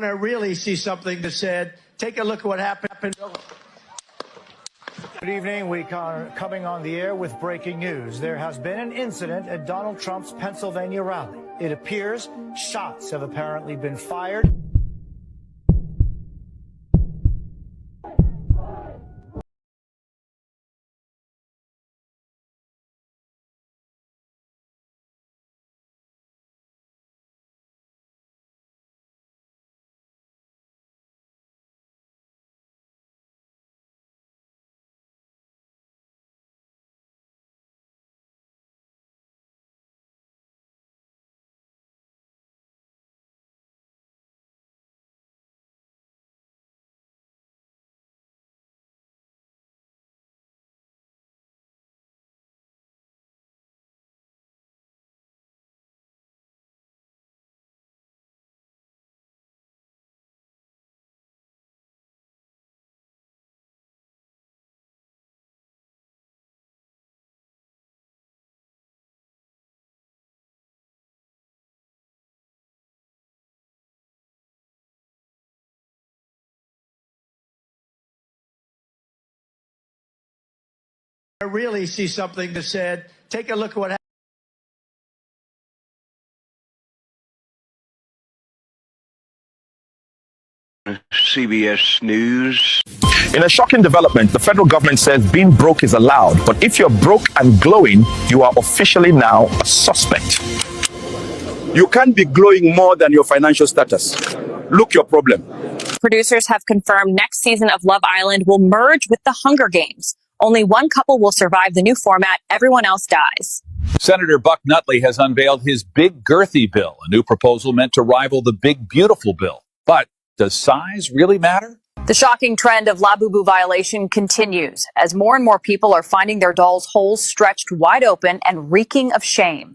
want to really see something that said, take a look at what happened. Good evening. We are coming on the air with breaking news. There has been an incident at Donald Trump's Pennsylvania rally. It appears shots have apparently been fired. I really see something that said, take a look at what happened. CBS News. In a shocking development, the federal government says being broke is allowed, but if you're broke and glowing, you are officially now a suspect. You can't be glowing more than your financial status. Look your problem. Producers have confirmed next season of Love Island will merge with the Hunger Games. Only one couple will survive the new format. Everyone else dies. Senator Buck Nutley has unveiled his Big Girthy bill, a new proposal meant to rival the Big Beautiful bill. But does size really matter? The shocking trend of Labubu violation continues as more and more people are finding their dolls' holes stretched wide open and reeking of shame.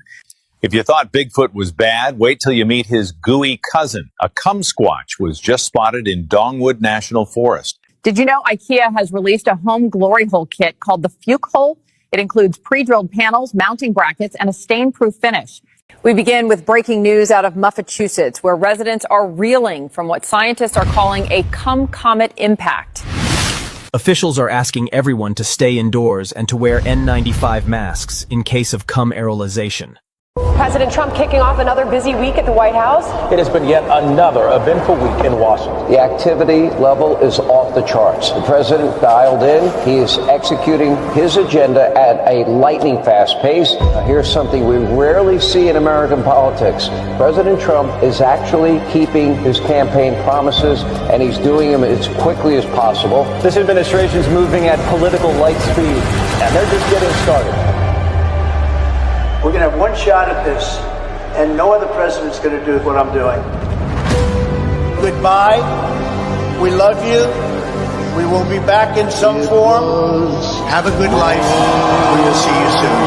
If you thought Bigfoot was bad, wait till you meet his gooey cousin. A kumsquatch was just spotted in Dongwood National Forest. Did you know IKEA has released a home glory hole kit called the Fuke Hole? It includes pre-drilled panels, mounting brackets, and a stain-proof finish. We begin with breaking news out of Massachusetts, where residents are reeling from what scientists are calling a cum-comet impact. Officials are asking everyone to stay indoors and to wear N95 masks in case of cum aerolization. President Trump kicking off another busy week at the White House. It has been yet another eventful week in Washington. The activity level is off the charts. The president dialed in. He is executing his agenda at a lightning fast pace. Here's something we rarely see in American politics. President Trump is actually keeping his campaign promises, and he's doing them as quickly as possible. This administration is moving at political light speed, and they're just getting started. We're going to have one shot at this, and no other president's going to do what I'm doing. Goodbye. We love you. We will be back in some form. Have a good life. We will see you soon.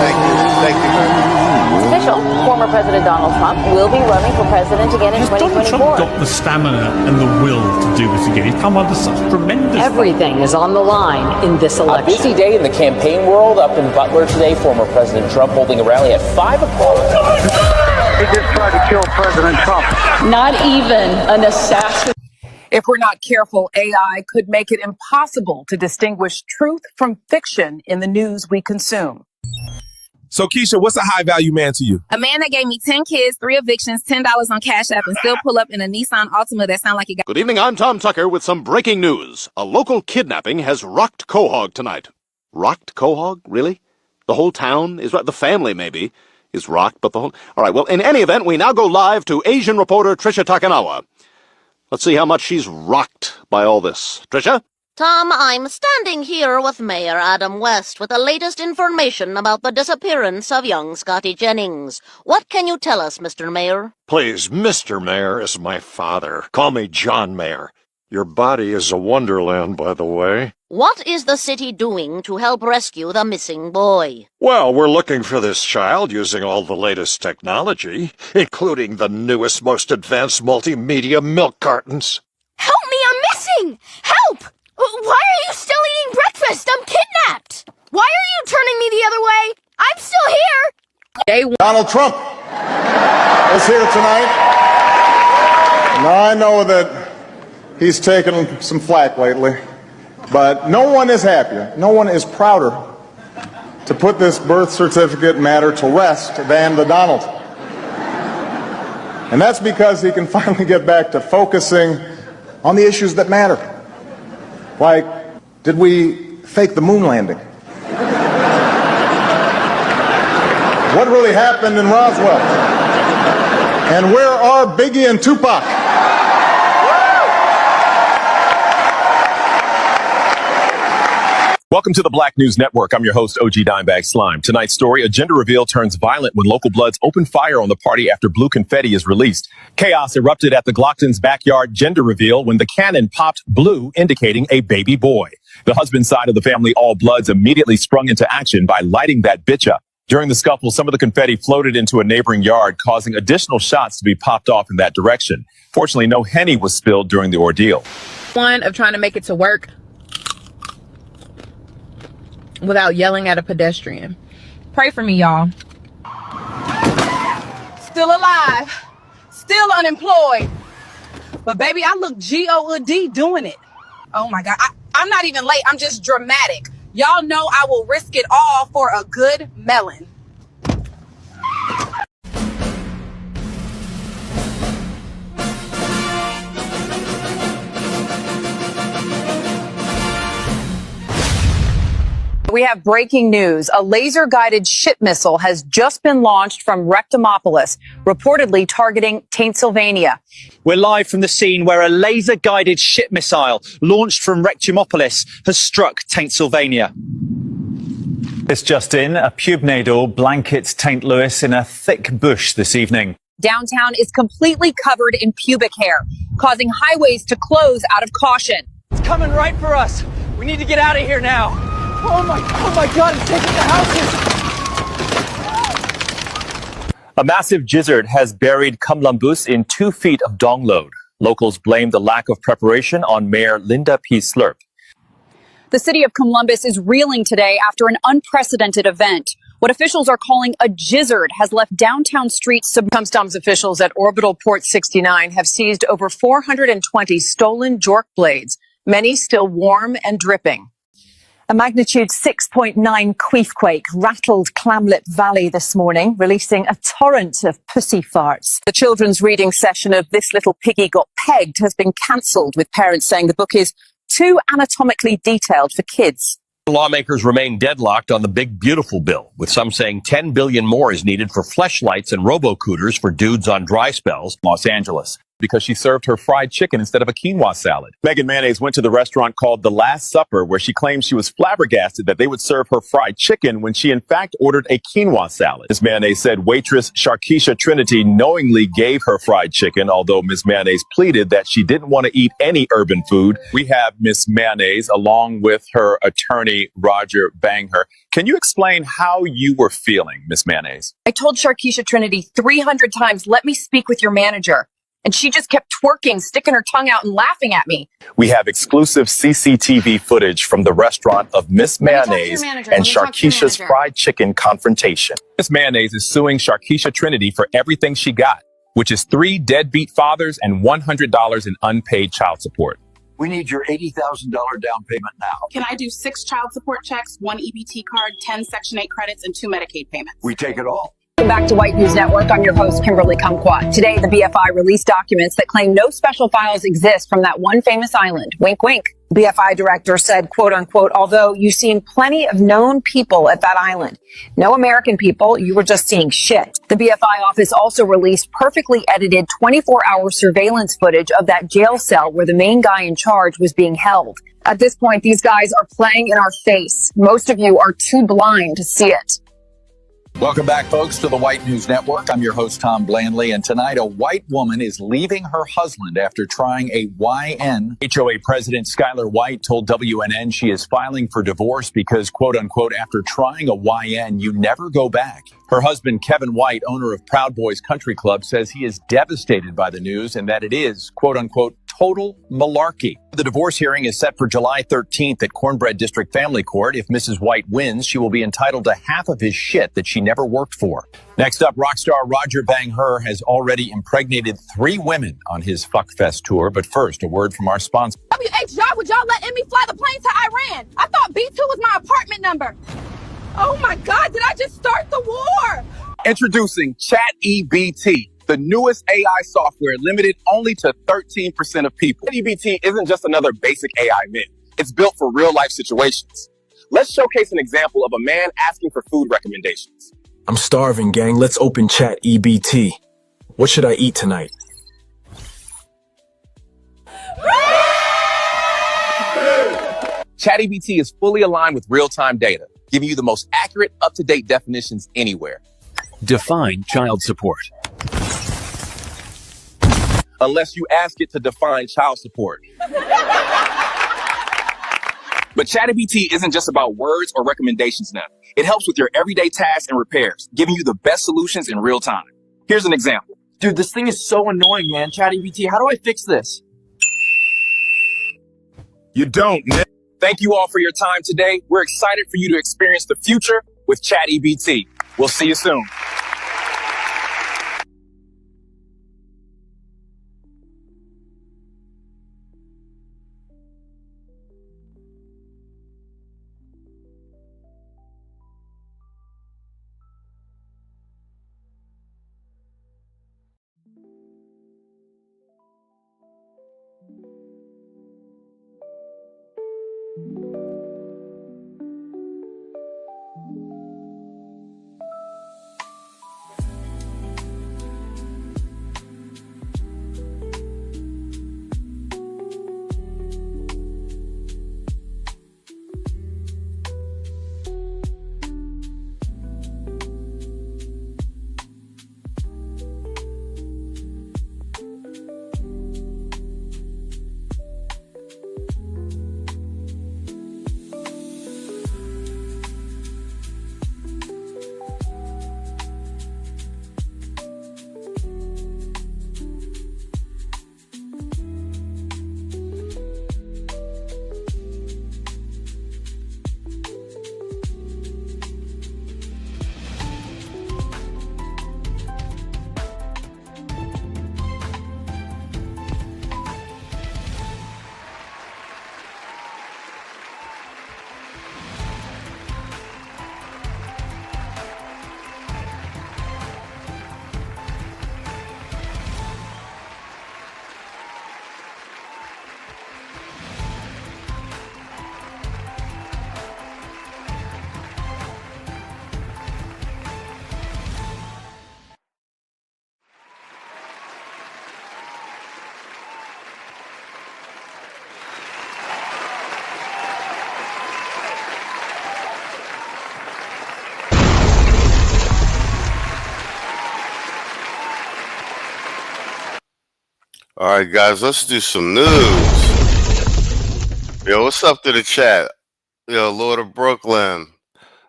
Thank you. Thank you very much. It's official. Former President Donald Trump will be running for president again in 2024. Donald Trump got the stamina and the will to do this again? He's come under such tremendous... Everything is on the line in this election. A busy day in the campaign world up in Butler today. Former President Trump holding a rally at 5 o'clock. He just tried to kill President Trump. Not even an assassin. If we're not careful, AI could make it impossible to distinguish truth from fiction in the news we consume. So, Keisha, what's a high-value man to you? A man that gave me 10 kids, 3 evictions, $10 on Cash App, and still pull up in a Nissan Altima that sound like he got... Good evening, I'm Tom Tucker with some breaking news. A local kidnapping has rocked Quahog tonight. Rocked Quahog? Really? The whole town is rocked? The family, maybe, is rocked, but the whole... All right, well, in any event, we now go live to Asian reporter Tricia Takanawa. Let's see how much she's rocked by all this. Tricia? Tom, I'm standing here with Mayor Adam West with the latest information about the disappearance of young Scotty Jennings. What can you tell us, Mr. Mayor? Please, Mr. Mayor is my father. Call me John Mayor. Your body is a wonderland, by the way. What is the city doing to help rescue the missing boy? Well, we're looking for this child using all the latest technology, including the newest, most advanced multimedia milk cartons. Help me, I'm missing! Help! Why are you still eating breakfast? I'm kidnapped! Why are you turning me the other way? I'm still here! Donald Trump is here tonight. Now, I know that he's taken some flack lately, but no one is happier, no one is prouder to put this birth certificate matter to rest than the Donald. And that's because he can finally get back to focusing on the issues that matter. Like, did we fake the moon landing? What really happened in Roswell? And where are Biggie and Tupac? Welcome to the Black News Network. I'm your host, 𝐔𝐷𝐈𝐒. Tonight's story, a gender reveal turns violent when local Bloods open fire on the party after blue confetti is released. Chaos erupted at the Glockton's backyard gender reveal when the cannon popped blue, indicating a baby boy. The husband's side of the family, all Bloods, immediately sprung into action by lighting that bitch up. During the scuffle, some of the confetti floated into a neighboring yard, causing additional shots to be popped off in that direction. Fortunately, no Henny was spilled during the ordeal. One of trying to make it to work without yelling at a pedestrian. Pray for me, y'all. Still alive, still unemployed, but baby, I look G-O-D doing it. Oh my God, I'm not even late, I'm just dramatic. Y'all know I will risk it all for a good melon. We have breaking news. A laser-guided ship missile has just been launched from Rectomopolis, reportedly targeting Pennsylvania. We're live from the scene where a laser-guided ship missile launched from Rectomopolis has struck Pennsylvania. It's just in. A pubnadal blankets St. Louis in a thick bush this evening. Downtown is completely covered in pubic hair, causing highways to close out of caution. It's coming right for us. We need to get out of here now. Oh my God, it's taking the houses. A massive gizzard has buried Kamlambus in 2 feet of dongload. Locals blame the lack of preparation on Mayor Linda P. Slurp. The city of Columbus is reeling today after an unprecedented event. What officials are calling a gizzard has left downtown streets. Customs officials at Orbital Port 69 have seized over 420 stolen jork blades, many still warm and dripping. A magnitude 6.9 queefquake rattled Clamlip Valley this morning, releasing a torrent of pussy farts. The children's reading session of This Little Piggy Got Pegged has been cancelled, with parents saying the book is too anatomically detailed for kids. Lawmakers remain deadlocked on the big beautiful bill, with some saying $10 billion more is needed for fleshlights and robo-cooters for dudes on dry spells. Los Angeles, because she served her fried chicken instead of a quinoa salad. Megan Mayonnaise went to the restaurant called The Last Supper, where she claimed she was flabbergasted that they would serve her fried chicken when she in fact ordered a quinoa salad. Ms. Mayonnaise said waitress Sharkeisha Trinity knowingly gave her fried chicken, although Ms. Mayonnaise pleaded that she didn't want to eat any urban food. We have Ms. Mayonnaise along with her attorney, Roger Bangher. Can you explain how you were feeling, Ms. Mayonnaise? I told Sharkeisha Trinity 300 times, let me speak with your manager. And she just kept twerking, sticking her tongue out and laughing at me. We have exclusive CCTV footage from the restaurant of Miss Mayonnaise and Sharkeisha's fried chicken confrontation. Miss Mayonnaise is suing Sharkeisha Trinity for everything she got, which is 3 deadbeat fathers and $100 in unpaid child support. We need your $80,000 down payment now. Can I do 6 child support checks, 1 EBT card, 10 Section 8 credits, and 2 Medicaid payments? We take it all. Welcome back to White News Network. I'm your host, 𝐶𝐈𝐒. Today, the BFI released documents that claim no special files exist from that one famous island. Wink, wink. BFI director said, quote unquote, although you've seen plenty of known people at that island, no American people, you were just seeing shit. The BFI office also released perfectly edited 24-hour surveillance footage of that jail cell where the main guy in charge was being held. At this point, these guys are playing in our face. Most of you are too blind to see it. Welcome back, folks, to the White News Network. I'm your host, Tom Blandley, and tonight a white woman is leaving her husband after trying a YN. HOA President Skylar White told WNN she is filing for divorce because, quote unquote, after trying a YN, you never go back. Her husband, Kevin White, owner of Proud Boys Country Club, says he is devastated by the news and that it is, quote unquote, total malarkey. The divorce hearing is set for July 13th at Cornbread District Family Court. If Mrs. White wins, she will be entitled to half of his shit that she never worked for. Next up, rock star Roger Bang-Her has already impregnated 3 women on his Fuckfest tour. But first, a word from our sponsor. WHR, would y'all let me fly the plane to Iran? I thought B2 was my apartment number. Oh my God, did I just start the war? Introducing ChatEBT, the newest AI software limited only to 13% of people. ChatEBT isn't just another basic AI myth. It's built for real-life situations. Let's showcase an example of a man asking for food recommendations. I'm starving, gang. Let's open ChatEBT. What should I eat tonight? ChatEBT is fully aligned with real-time data, giving you the most accurate, up-to-date definitions anywhere. Define child support. Unless you ask it to define child support. But ChatEBT isn't just about words or recommendations now. It helps with your everyday tasks and repairs, giving you the best solutions in real time. Here's an example. Dude, this thing is so annoying, man. ChatEBT, how do I fix this? You don't, Nick. Thank you all for your time today. We're excited for you to experience the future with ChatEBT. We'll see you soon. All right, guys, let's do some news. Yo, what's up to the chat? Yo, Lord of Brooklyn.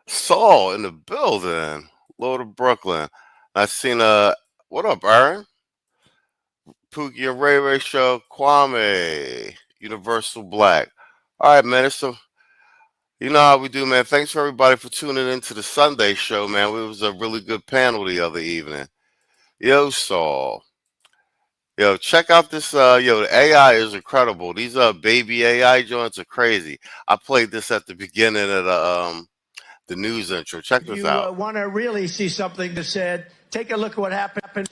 Saul in the building. Lord of Brooklyn. I seen, what up, Aaron? Pookie and Ray Ray Show. Kwame. Universal Black. All right, man, it's you know how we do, man. Thanks for everybody for tuning into the Sunday show, man. It was a really good panel the other evening. Yo, Saul. Yo, check out this, yo, the AI is incredible. These baby AI joints are crazy. I played this at the beginning of the news intro. Check this out. If you want to really see something that said, take a look at what happened.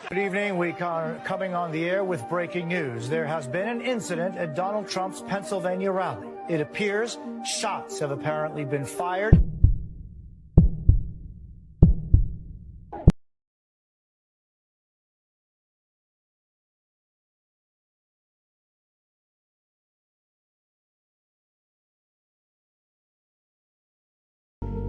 Good evening. We are coming on the air with breaking news. There has been an incident at Donald Trump's Pennsylvania rally. It appears shots have apparently been fired.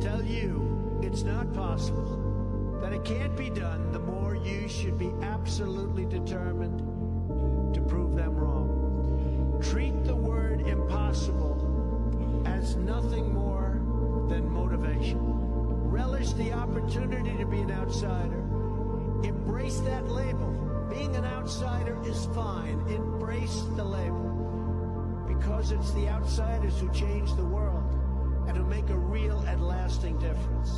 Tell you it's not possible, that it can't be done, the more you should be absolutely determined to prove them wrong. Treat the word impossible as nothing more than motivation. Relish the opportunity to be an outsider. Embrace that label. Being an outsider is fine. Embrace the label. Because it's the outsiders who change the world and who make a real and lasting difference.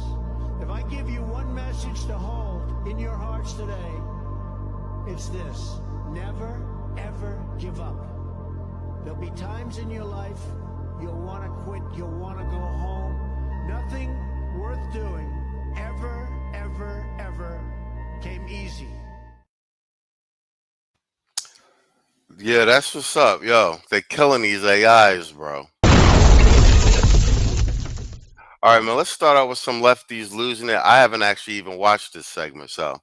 If I give you one message to hold in your hearts today, it's this: never, ever give up. There'll be times in your life you'll want to quit, you'll want to go home. Nothing worth doing ever, ever, ever came easy. Yeah, that's what's up, yo. They killing these AIs, bro. All right, man. Let's start out with some lefties losing it. I haven't actually even watched this segment, so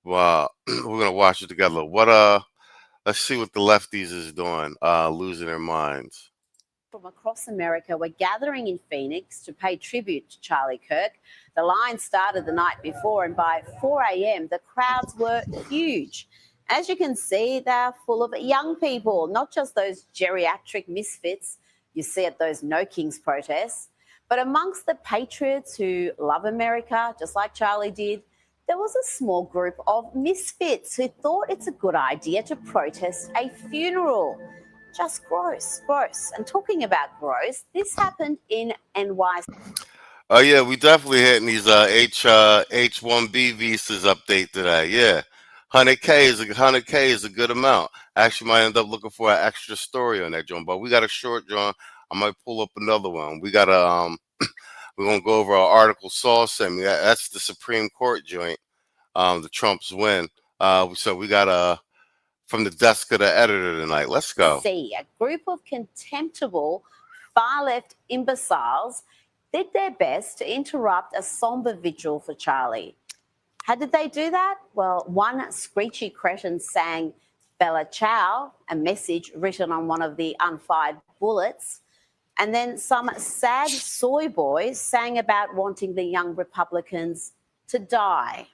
we're gonna watch it together. Let's see what the lefties is doing, losing their minds. From across America were gathering in Phoenix to pay tribute to Charlie Kirk. The line started the night before, and by 4 a.m., the crowds were huge. As you can see, they're full of young people, not just those geriatric misfits you see at those No Kings protests. But amongst the patriots who love America, just like Charlie did, there was a small group of misfits who thought it's a good idea to protest a funeral. Just gross, gross. And talking about gross, this happened in NYC. Oh yeah, we definitely hitting these H1B visas update today. Yeah, 100K is a good amount. I actually might end up looking for an extra story on that, John. But we got a short, John. I might pull up another one. We got a we're gonna go over our article Saul sent me. That's the Supreme Court joint. The Trump's win. So we got from the desk of the editor tonight. Let's go. See, a group of contemptible far-left imbeciles did their best to interrupt a somber vigil for Charlie. How did they do that? Well, one screechy cretin sang Bella Ciao, a message written on one of the unfired bullets. And then some sad soy boys sang about wanting the young Republicans to die.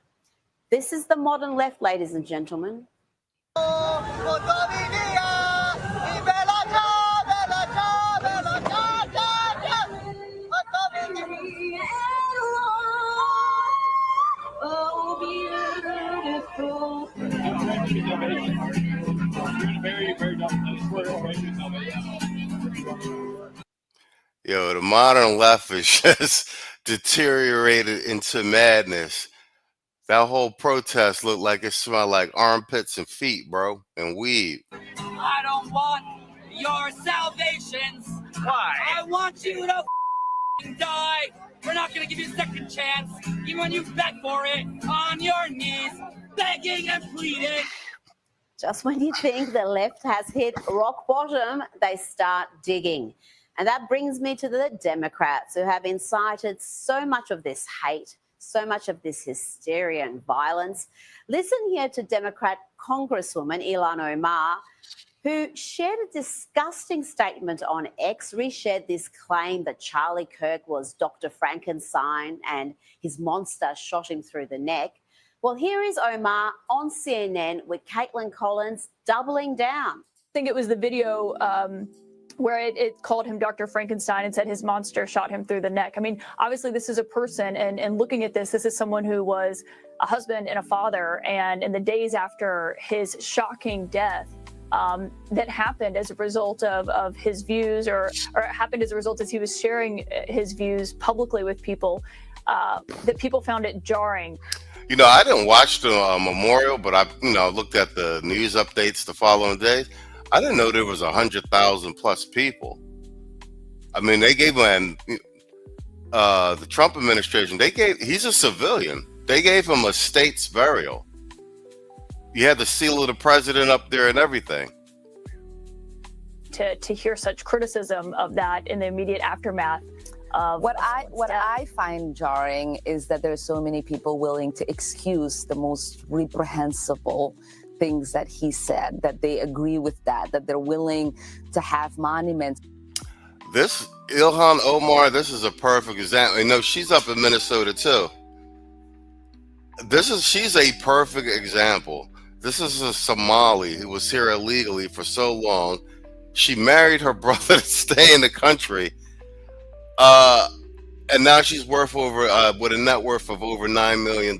This is the modern left, ladies and gentlemen. Yo, the modern left is just deteriorated into madness. That whole protest looked like it smelled like armpits and feet, bro, and weed. I don't want your salvations. Why? I want you to die. We're not going to give you a second chance, even when you beg for it on your knees, begging and pleading. Just when you think the left has hit rock bottom, they start digging. And that brings me to the Democrats, who have incited so much of this hate, so much of this hysteria and violence. Listen here to Democrat Congresswoman Ilhan Omar, who shared a disgusting statement on X, reshared this claim that Charlie Kirk was Dr. Frankenstein and his monster shot him through the neck. Well, here is Omar on CNN with Caitlin Collins doubling down. I think it was the video where it called him Dr. Frankenstein and said his monster shot him through the neck. I mean, obviously this is a person, and looking at this is someone who was a husband and a father, and in the days after his shocking death, that happened as a result of his views, or it happened as a result as he was sharing his views publicly with people, that people found it jarring. You know, I didn't watch the memorial, but I, looked at the news updates the following day. I didn't know there was 100,000 plus people. I mean, they gave him the Trump administration. He's a civilian. They gave him a state's burial. You had the seal of the president up there and everything. To hear such criticism of that in the immediate aftermath. What I find jarring is that there are so many people willing to excuse the most reprehensible things that he said, that they agree with that they're willing to have monuments. This Ilhan Omar, this is a perfect example. You know, she's up in Minnesota too. She's a perfect example. This is a Somali who was here illegally for so long. She married her brother to stay in the country. And now she's worth with a net worth of over $9 million.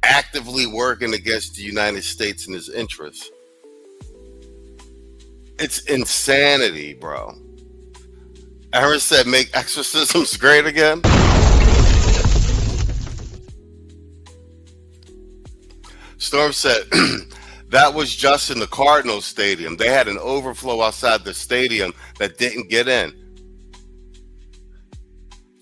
actively working against the United States and its interests. It's insanity, bro. Aaron said, make exorcisms great again. Storm said, that was just in the Cardinals stadium. They had an overflow outside the stadium that didn't get in.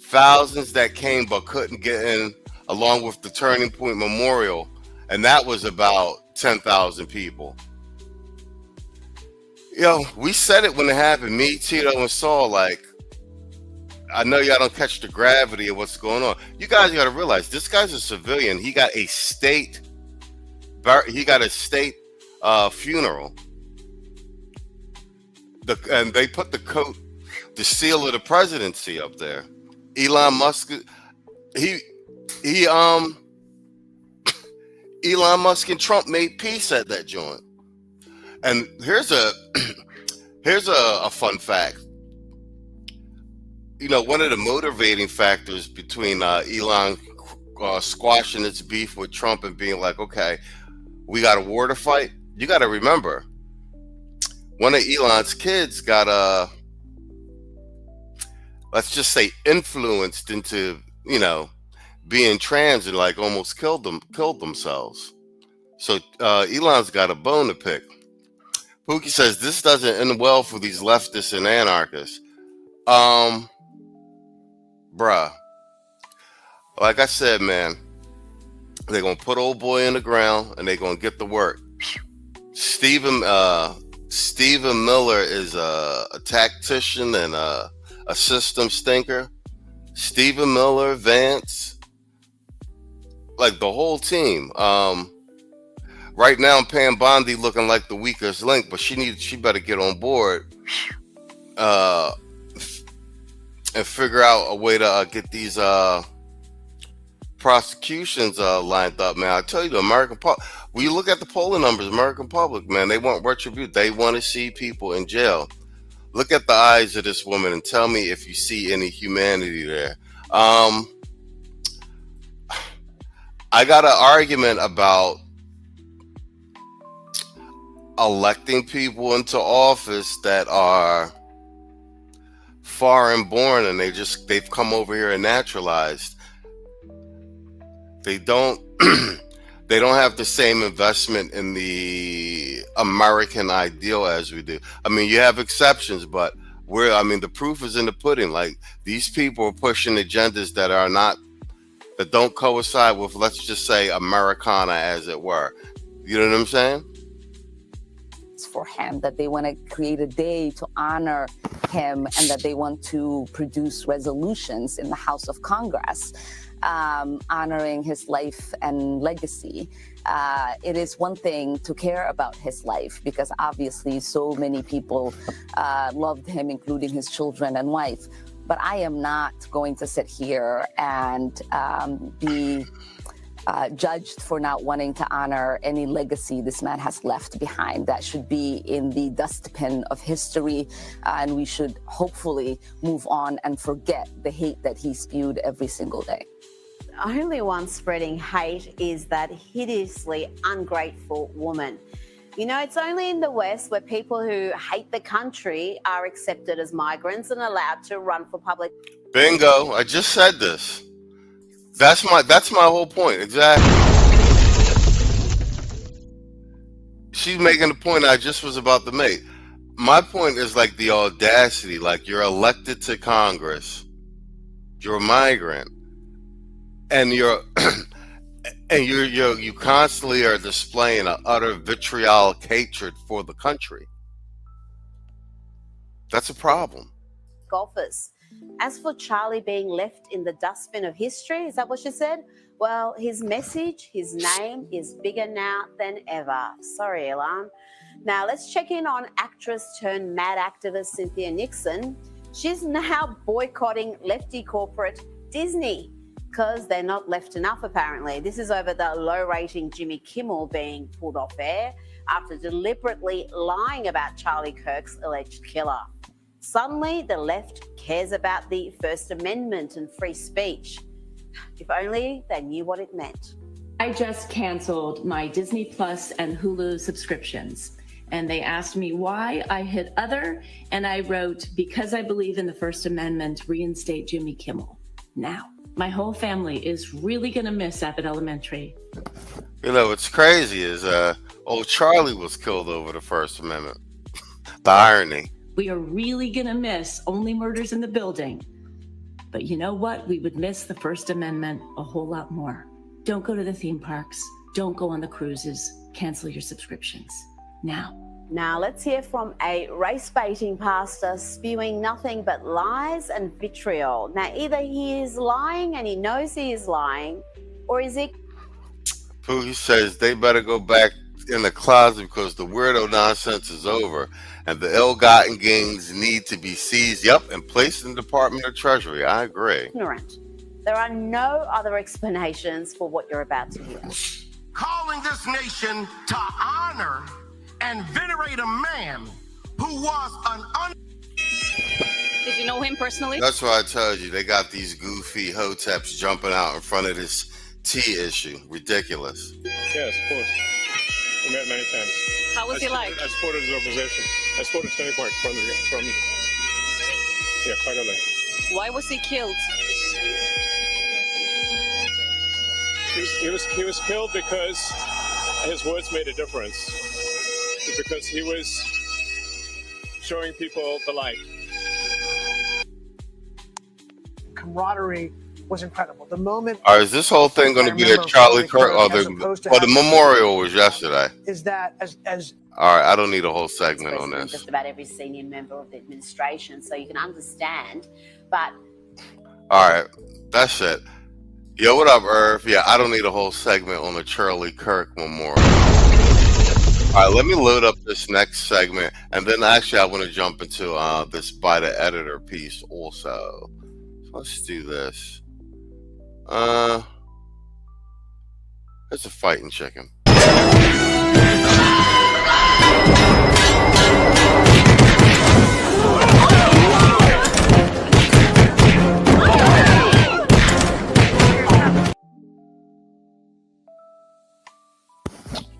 Thousands that came but couldn't get in, along with the Turning Point Memorial, and that was about 10,000 people. Yo, we said it when it happened. Me, Tito, and Saul, like, I know y'all don't catch the gravity of what's going on. You guys got to realize this guy's a civilian. He got a state funeral. And they put the coat, the seal of the presidency up there. Elon Musk, Elon Musk and Trump made peace at that joint. And here's a fun fact. You know, one of the motivating factors between Elon squashing its beef with Trump and being like, okay, we got a war to fight. You got to remember, one of Elon's kids got let's just say influenced into, you know, being trans and like almost killed themselves. So Elon's got a bone to pick. Pookie says this doesn't end well for these leftists and anarchists. Bruh, like I said, man, they're gonna put old boy in the ground and they're gonna get to work. Stephen Miller is a tactician and a system stinker. Stephen Miller, Vance, like the whole team. Right now, Pam Bondi looking like the weakest link, but she better get on board and figure out a way to get these prosecutions lined up, man. I tell you, the American public, when you look at the polling numbers, American public, man, they want retribution. They want to see people in jail. Look at the eyes of this woman and tell me if you see any humanity there. I got an argument about electing people into office that are foreign born and they've come over here and naturalized. They don't have the same investment in the American ideal as we do. I mean, you have exceptions, but the proof is in the pudding. Like, these people are pushing agendas that don't coincide with, let's just say, Americana, as it were. You know what I'm saying? For him, that they want to create a day to honor him, and that they want to produce resolutions in the House of Congress honoring his life and legacy. It is one thing to care about his life, because obviously so many people loved him, including his children and wife. But I am not going to sit here and be judged for not wanting to honor any legacy this man has left behind. That should be in the dustbin of history, and we should hopefully move on and forget the hate that he spewed every single day. The only one spreading hate is that hideously ungrateful woman. You know, it's only in the West where people who hate the country are accepted as migrants and allowed to run for public. Bingo! I just said this. That's my whole point. Exactly. She's making the point I just was about to make. My point is like the audacity. Like, you're elected to Congress, you're a migrant, and you constantly are displaying an utter vitriolic hatred for the country. That's a problem. Golfers. As for Charlie being left in the dustbin of history, is that what she said? Well, his message, his name is bigger now than ever. Sorry, Elon. Now, let's check in on actress turned mad activist Cynthia Nixon. She's now boycotting lefty corporate Disney because they're not left enough, apparently. This is over the low-rating Jimmy Kimmel being pulled off air after deliberately lying about Charlie Kirk's alleged killer. Suddenly, the left cares about the First Amendment and free speech. If only they knew what it meant. I just canceled my Disney Plus and Hulu subscriptions. And they asked me why. I hit other, and I wrote, because I believe in the First Amendment, reinstate Jimmy Kimmel now. My whole family is really going to miss Abbott Elementary. You know, what's crazy is old Charlie was killed over the First Amendment. The irony. We are really going to miss Only Murders in the Building. But you know what? We would miss the First Amendment a whole lot more. Don't go to the theme parks. Don't go on the cruises. Cancel your subscriptions now. Now let's hear from a race-baiting pastor spewing nothing but lies and vitriol. Now either he is lying and he knows he is lying, or is he... Pookie says they better go back in the closet because the weirdo nonsense is over and the ill-gotten gains need to be seized, and placed in the Department of Treasury. I agree. Ignorant. There are no other explanations for what you're about to hear. Calling this nation to honor and venerate a man who was Did you know him personally? That's why I told you, they got these goofy hoteps jumping out in front of this tea issue. Ridiculous. Yes, of course. We met many times. How was he like? I supported his organization. I supported Tony Park from quite a lot. Why was he killed? He was killed because his words made a difference. Because he was showing people the light. Camaraderie was incredible. The moment. All right, is this whole thing going to be at Charlie Kirk? Or the memorial was yesterday. Is that as all right, I don't need a whole segment on this. Just about every senior member of the administration, so you can understand. But all right, that's it. Yo, what up, Irv? Yeah, I don't need a whole segment on the Charlie Kirk memorial. All right, let me load up this next segment, and then actually I want to jump into this by the editor piece also. So let's do this. It's a fighting chicken.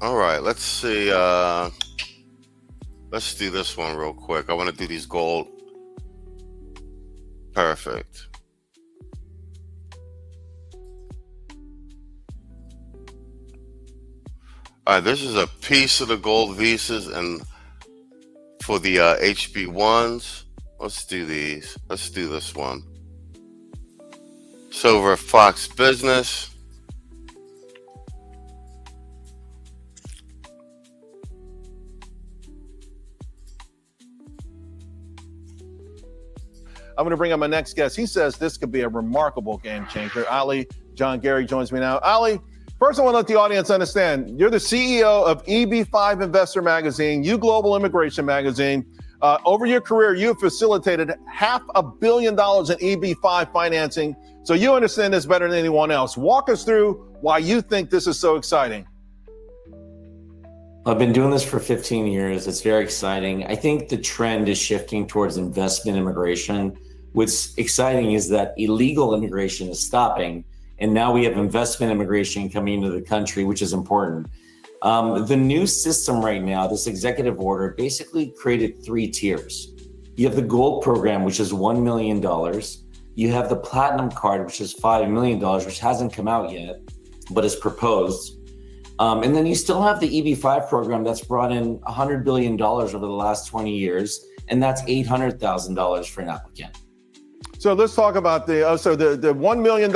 All right, let's see. Let's do this one real quick. I want to do these gold. Perfect. All right, this is a piece of the gold visas and for the HB1s. Let's do these. Let's do this one. It's over at Fox Business. I'm going to bring up my next guest. He says this could be a remarkable game changer. Ali John Gary joins me now. Ali, first I want to let the audience understand, you're the CEO of EB5 Investor Magazine, U Global Immigration Magazine. Over your career, you've facilitated $500 million in EB5 financing. So you understand this better than anyone else. Walk us through why you think this is so exciting. I've been doing this for 15 years. It's very exciting. I think the trend is shifting towards investment immigration. What's exciting is that illegal immigration is stopping, and now we have investment immigration coming into the country, which is important. The new system right now, this executive order, basically created 3 tiers. You have the gold program, which is $1 million. You have the platinum card, which is $5 million, which hasn't come out yet, but is proposed. And then you still have the EB5 program that's brought in $100 billion over the last 20 years, and that's $800,000 for an applicant. So let's talk about the $1 million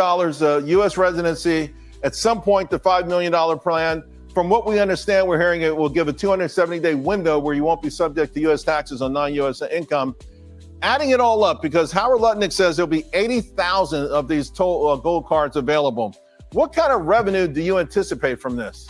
U.S. residency, at some point the $5 million plan. From what we understand, we're hearing it will give a 270-day window where you won't be subject to U.S. taxes on non-U.S. income. Adding it all up, because Howard Lutnick says there'll be 80,000 of these gold cards available. What kind of revenue do you anticipate from this?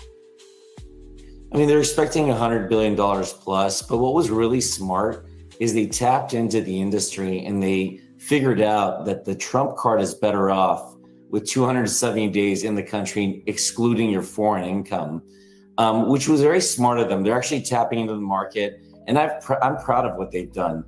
I mean, they're expecting $100 billion plus, but what was really smart is they tapped into the industry and they figured out that the Trump card is better off with 270 days in the country, excluding your foreign income, which was very smart of them. They're actually tapping into the market, and I'm proud of what they've done.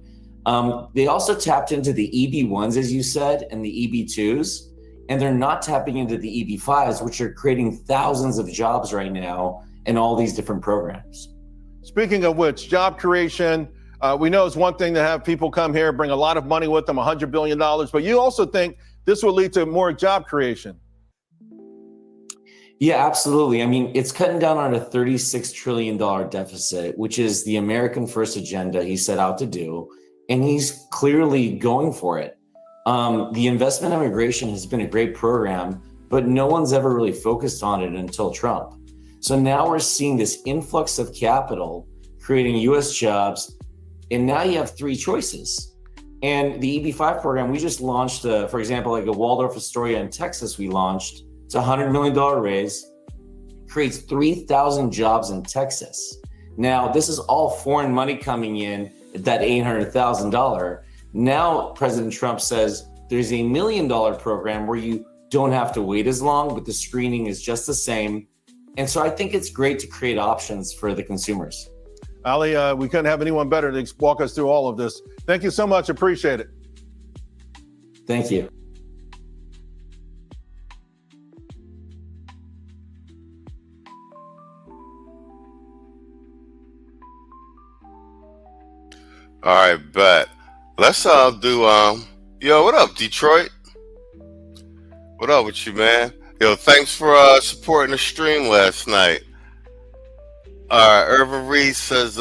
They also tapped into the EB1s, as you said, and the EB2s, and they're not tapping into the EB-5s, which are creating thousands of jobs right now in all these different programs. Speaking of which, job creation, we know it's one thing to have people come here, bring a lot of money with them, $100 billion, but you also think this will lead to more job creation. Yeah, absolutely. I mean, it's cutting down on a $36 trillion deficit, which is the American First agenda he set out to do, and he's clearly going for it. The investment immigration has been a great program, but no one's ever really focused on it until Trump. So now we're seeing this influx of capital creating U.S. jobs, and now you have three choices. And the EB-5 program, we just launched, for example, like a Waldorf Astoria in Texas, we launched. It's a $100 million raise, creates 3,000 jobs in Texas. Now, this is all foreign money coming in at that $800,000. Now, President Trump says there's $1 million program where you don't have to wait as long, but the screening is just the same. And so I think it's great to create options for the consumers. Ali, we couldn't have anyone better to walk us through all of this. Thank you so much. Appreciate it. Thank you. All right, bet. Let's do yo, what up, Detroit? What up with you, man? Yo, thanks for supporting the stream last night. All right, Irvin Reed says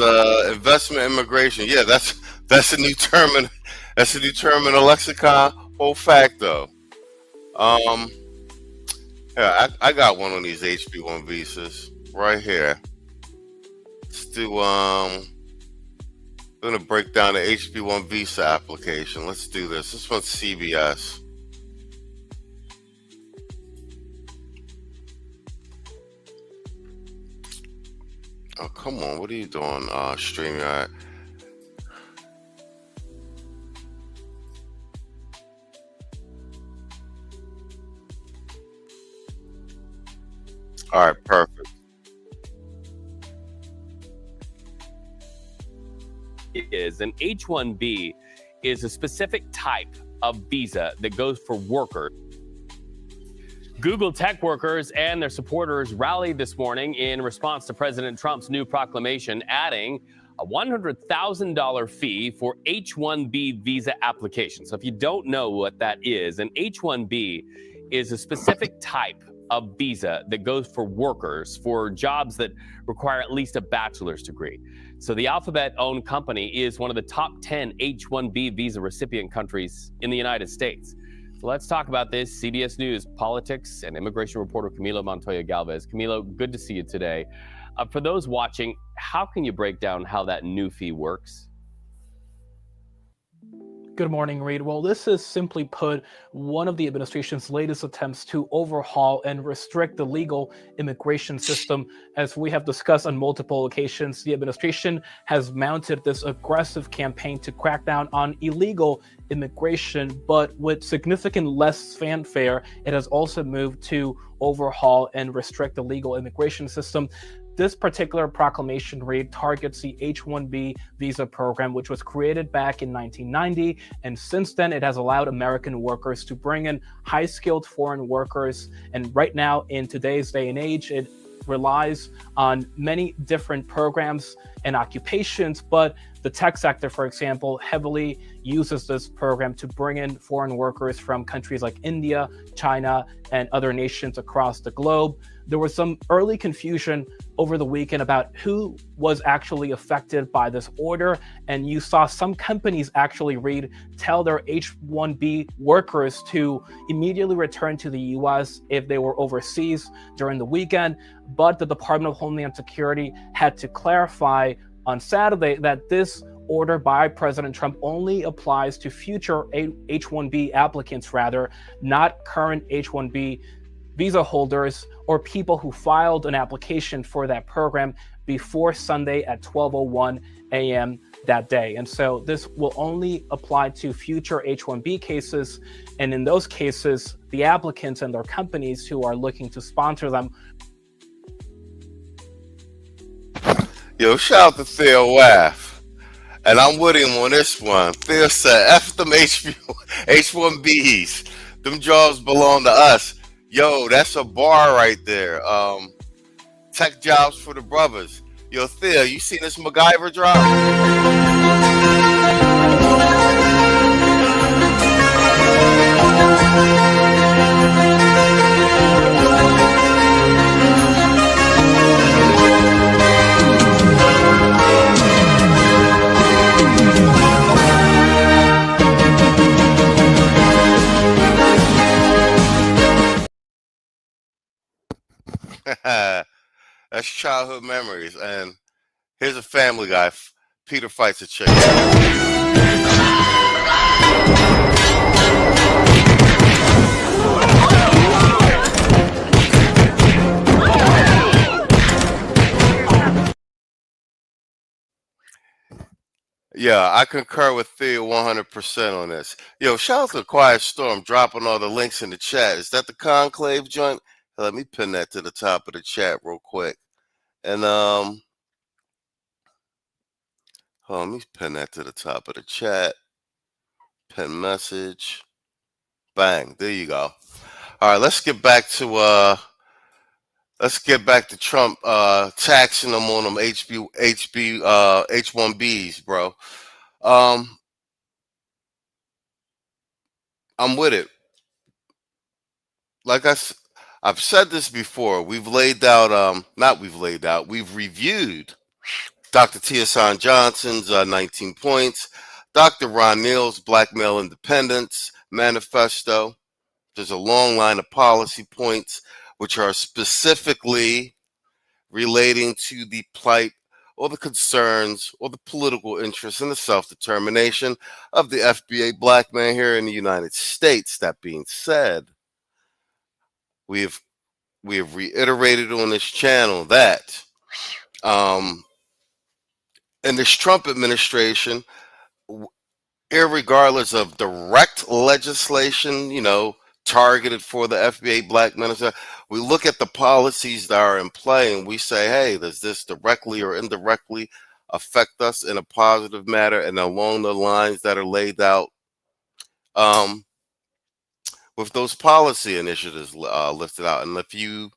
investment immigration. Yeah, that's a new term in the lexicon. Whole fact though. Yeah, I got one on these HB1 visas right here. Let's do I'm gonna break down the HB1 visa application. Let's do this. This one's CBS. Oh, come on. What are you doing, StreamYard? All right, perfect. Is an H-1B is a specific type of visa that goes for workers. Google tech workers and their supporters rallied this morning in response to President Trump's new proclamation, adding a $100,000 fee for H-1B visa applications. So if you don't know what that is, an H-1B is a specific type of visa that goes for workers for jobs that require at least a bachelor's degree. So the Alphabet-owned company is one of the top 10 H-1B visa recipient countries in the United States. So let's talk about this. CBS News politics and immigration reporter Camilo Montoya Galvez. Camilo, good to see you today. For those watching, how can you break down how that new fee works? Good morning, Reed. Well, this is simply put one of the administration's latest attempts to overhaul and restrict the legal immigration system. As we have discussed on multiple occasions, the administration has mounted this aggressive campaign to crack down on illegal immigration, but with significant less fanfare, it has also moved to overhaul and restrict the legal immigration system. This particular proclamation, Reed, targets the H-1B visa program, which was created back in 1990. And since then, it has allowed American workers to bring in high-skilled foreign workers. And right now, in today's day and age, it relies on many different programs and occupations. But the tech sector, for example, heavily uses this program to bring in foreign workers from countries like India, China, and other nations across the globe. There was some early confusion over the weekend about who was actually affected by this order. And you saw some companies actually, Reed, tell their H-1B workers to immediately return to the US if they were overseas during the weekend. But the Department of Homeland Security had to clarify on Saturday that this order by President Trump only applies to future H-1B applicants, not current H-1B visa holders or people who filed an application for that program before Sunday at 12:01 a.m. that day. And so this will only apply to future H-1B cases. And in those cases, the applicants and their companies who are looking to sponsor them. Yo, shout out to Theo Waff. And I'm with him on this one. Theo said, F them H-1Bs. Them jobs belong to us. Yo, that's a bar right there. Tech jobs for the brothers. Yo, Thea, you seen this MacGyver drop? That's childhood memories. And here's a Family Guy. Peter fights a chick. Yeah, I concur with Thea 100% on this. Yo, shout out to Quiet Storm dropping all the links in the chat. Is that the Conclave joint? Let me pin that to the top of the chat real quick. And hold on, let me pin that to the top of the chat. Pin message. Bang. There you go. All right, let's get back to Trump taxing them on them H1Bs, bro. I'm with it. Like I've said this before. We've reviewed Dr. Tia Johnson's 19 points, Dr. Ron Neal's Black Male Independence Manifesto. There's a long line of policy points which are specifically relating to the plight or the concerns or the political interests and the self-determination of the FBA black man here in the United States. That being said, we have reiterated on this channel that in this Trump administration, irregardless of direct legislation, targeted for the FBA black men, we look at the policies that are in play and we say, hey, does this directly or indirectly affect us in a positive manner and along the lines that are laid out with those policy initiatives listed out. And if you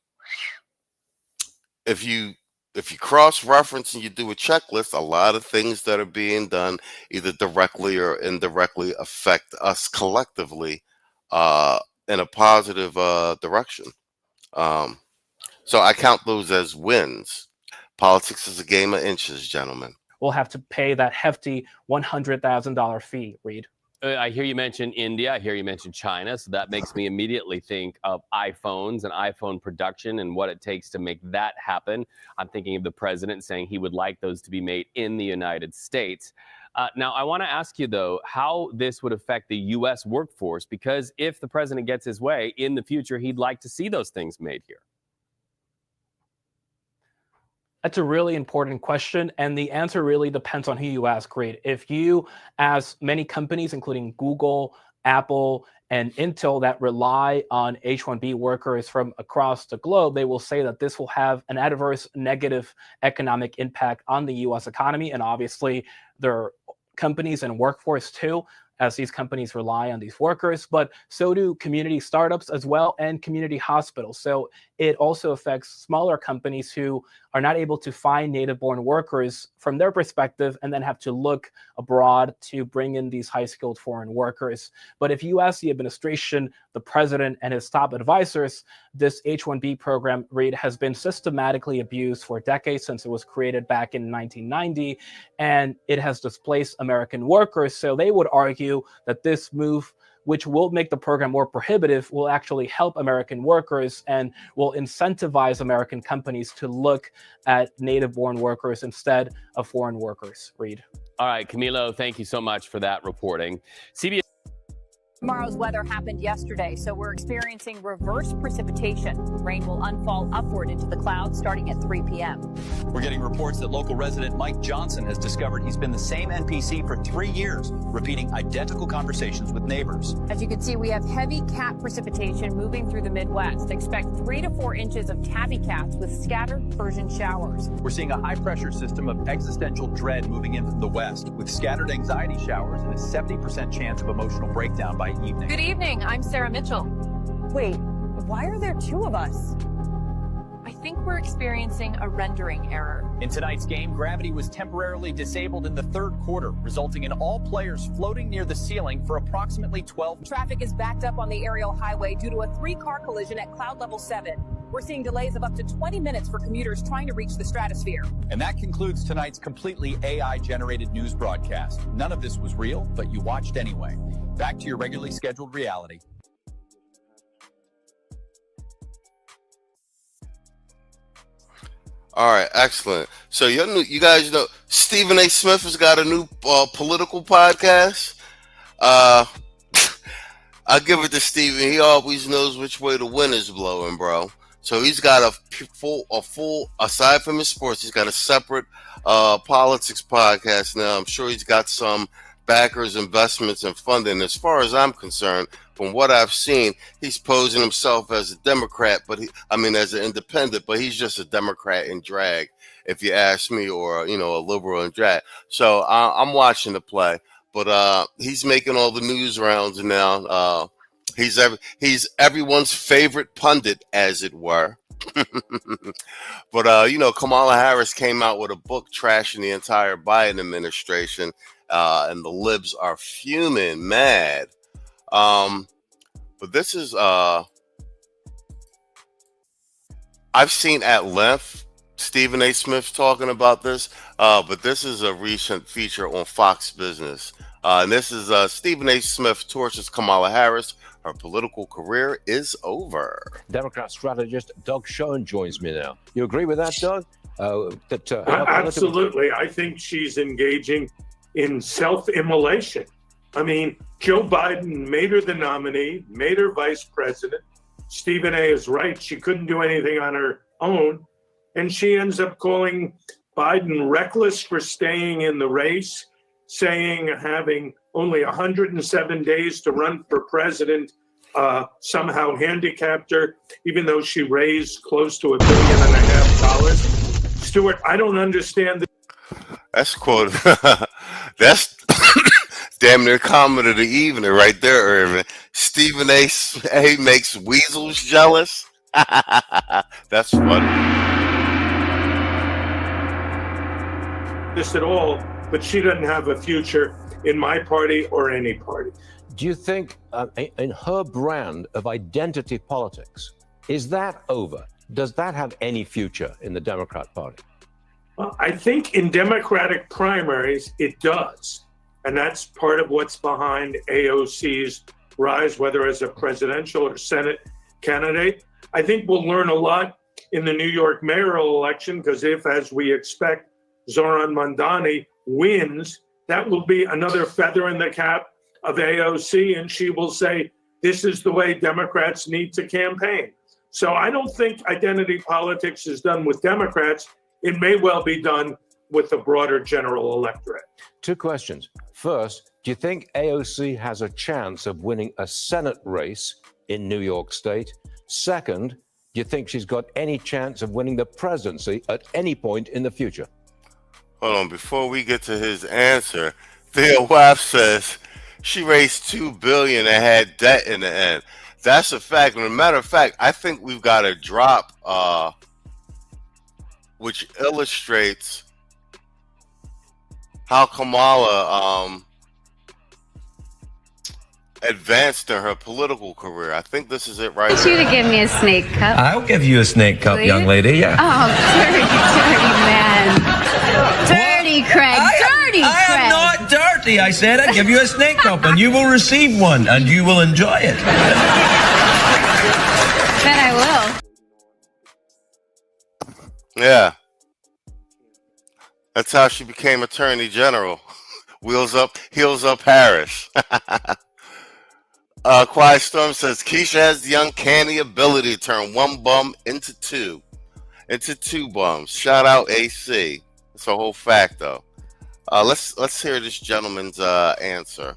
cross-reference and you do a checklist, a lot of things that are being done either directly or indirectly affect us collectively in a positive direction. So I count those as wins. Politics is a game of inches, gentlemen. We'll have to pay that hefty $100,000 fee, Reed. I hear you mention India. I hear you mention China. So that makes me immediately think of iPhones and iPhone production and what it takes to make that happen. I'm thinking of the president saying he would like those to be made in the United States. Now, I want to ask you, though, how this would affect the U.S. workforce, because if the president gets his way in the future, he'd like to see those things made here. That's a really important question, and the answer really depends on who you ask, Reed. If you ask many companies, including Google, Apple, and Intel, that rely on H-1B workers from across the globe, they will say that this will have an adverse negative economic impact on the U.S. economy, and obviously their companies and workforce too, as these companies rely on these workers, but so do community startups as well and community hospitals. So it also affects smaller companies who are not able to find native-born workers from their perspective and then have to look abroad to bring in these high-skilled foreign workers. But if you ask the administration, the president, and his top advisors, this H-1B program rate has been systematically abused for decades since it was created back in 1990, and it has displaced American workers. So they would argue that this move, which will make the program more prohibitive, will actually help American workers and will incentivize American companies to look at native-born workers instead of foreign workers. Reed. All right, Camilo, thank you so much for that reporting. CBS. Tomorrow's weather happened yesterday, so we're experiencing reverse precipitation. Rain will unfall upward into the clouds starting at 3 p.m. We're getting reports that local resident Mike Johnson has discovered he's been the same NPC for 3 years, repeating identical conversations with neighbors. As you can see, we have heavy cat precipitation moving through the Midwest. Expect 3 to 4 inches of tabby cats with scattered Persian showers. We're seeing a high-pressure system of existential dread moving in from the west, with scattered anxiety showers and a 70% chance of emotional breakdown by evening. Good evening. I'm Sarah Mitchell. Wait, why are there two of us? I think we're experiencing a rendering error. In tonight's game, gravity was temporarily disabled in the third quarter, resulting in all players floating near the ceiling for approximately 12. Traffic is backed up on the aerial highway due to a 3-car collision at cloud level 7. We're seeing delays of up to 20 minutes for commuters trying to reach the stratosphere. And that concludes tonight's completely AI-generated news broadcast. None of this was real, but you watched anyway. Back to your regularly scheduled reality. All right, excellent. So you guys know Stephen A. Smith has got a new political podcast. I'll give it to Stephen. He always knows which way the wind is blowing, bro. So he's got a full aside from his sports, he's got a separate politics podcast now. I'm sure he's got some backers, investments, and funding. As far as I'm concerned, from what I've seen, he's posing himself as a Democrat, as an independent, but he's just a Democrat in drag, if you ask me, or, a liberal in drag. So I'm watching the play, but he's making all the news rounds now. He's everyone's favorite pundit, as it were. But, Kamala Harris came out with a book trashing the entire Biden administration, and the libs are fuming mad. But this is, I've seen at length Stephen A. Smith talking about this, but this is a recent feature on Fox Business. And this is Stephen A. Smith torches Kamala Harris. Her political career is over. Democrat strategist Doug Schoen joins me now. You agree with that, Doug? Absolutely. I think she's engaging in self-immolation. I mean, Joe Biden made her the nominee, made her vice president. Stephen A. is right. She couldn't do anything on her own. And she ends up calling Biden reckless for staying in the race, saying having only 107 days to run for president somehow handicapped her, even though she raised close to $1.5 billion. Stuart, I don't understand this. That's quote. That's damn near comment of the evening right there, Irvin. Stephen A. makes weasels jealous. That's funny. This at all, but she doesn't have a future in my party or any party. Do you think in her brand of identity politics, is that over? Does that have any future in the Democrat Party? I think in Democratic primaries, it does. And that's part of what's behind AOC's rise, whether as a presidential or Senate candidate. I think we'll learn a lot in the New York mayoral election, because if, as we expect, Zohran Mamdani wins, that will be another feather in the cap of AOC, and she will say, this is the way Democrats need to campaign. So I don't think identity politics is done with Democrats. It may well be done with the broader general electorate. Two questions. First, do you think AOC has a chance of winning a Senate race in New York State? Second, do you think she's got any chance of winning the presidency at any point in the future? Hold on, before we get to his answer, Theo Waff says she raised $2 billion and had debt in the end. That's a fact. And as a matter of fact, I think we've got a drop which illustrates how Kamala advanced in her political career. I think this is it right I want you here. to give me a snake cup. I'll give you a snake cup, Will young you? lady. Yeah. Oh, dirty man. Dirty Craig. Dirty I Craig. am not dirty. I said I'd give you a snake cup and you will receive one and you will enjoy it. Bet I will. Yeah. That's how she became Attorney General. Wheels up, heels up Harris. Quiet Storm says, Keisha has the uncanny ability to turn one bum into two bums. Shout out AC. That's a whole fact, though. Let's hear this gentleman's answer.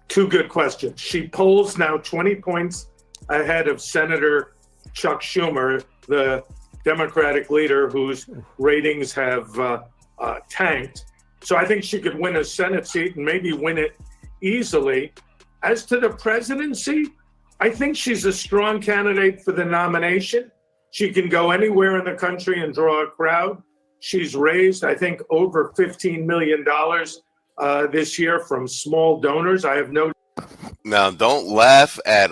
Two good questions. She polls now 20 points ahead of Senator Chuck Schumer, the Democratic leader whose ratings have tanked. So I think she could win a Senate seat and maybe win it easily. As to the presidency, I think she's a strong candidate for the nomination. She can go anywhere in the country and draw a crowd. She's raised, I think, over $15 million this year from small donors. I have no. Now, don't laugh at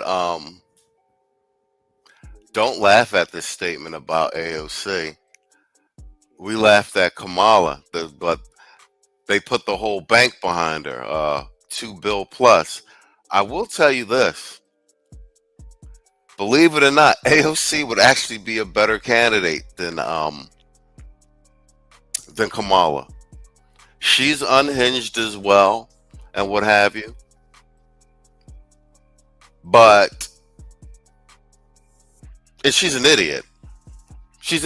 this statement about AOC. We laughed at Kamala, but they put the whole bank behind her, $2 billion plus. I will tell you this. Believe it or not, AOC would actually be a better candidate than Kamala. She's unhinged as well, and what have you. But and she's an idiot. She's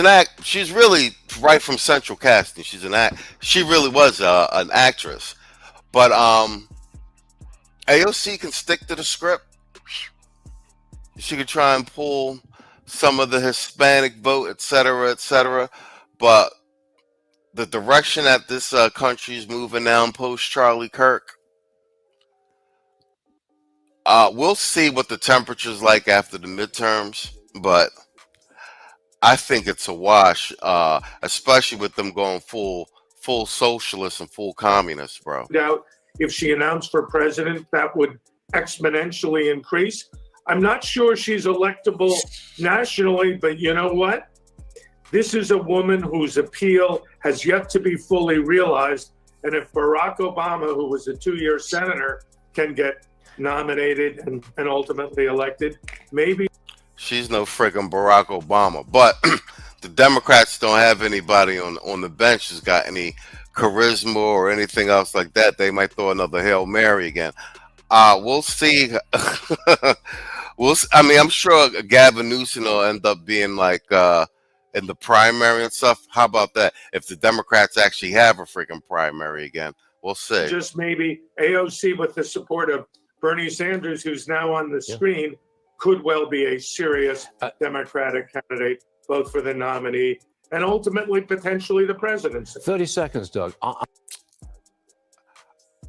really right from Central Casting. She really was an actress. But AOC can stick to the script. She could try and pull some of the Hispanic vote, et cetera, but the direction that this country is moving down post Charlie Kirk, we'll see what the temperature's like after the midterms, but I think it's a wash, especially with them going full socialist and full communist, bro. Doubt if she announced for president, that would exponentially increase. I'm not sure she's electable nationally, but you know what? This is a woman whose appeal has yet to be fully realized. And if Barack Obama, who was a 2-year senator, can get nominated and ultimately elected, maybe. She's no freaking Barack Obama. But the Democrats don't have anybody on the bench who's got any charisma or anything else like that. They might throw another Hail Mary again. We'll see. I mean, I'm sure Gavin Newsom will end up being like in the primary and stuff. How about that? If the Democrats actually have a freaking primary again, we'll see. Just maybe AOC with the support of Bernie Sanders, who's now on the screen, could well be a serious Democratic candidate, both for the nominee and ultimately potentially the presidency. 30 seconds, Doug.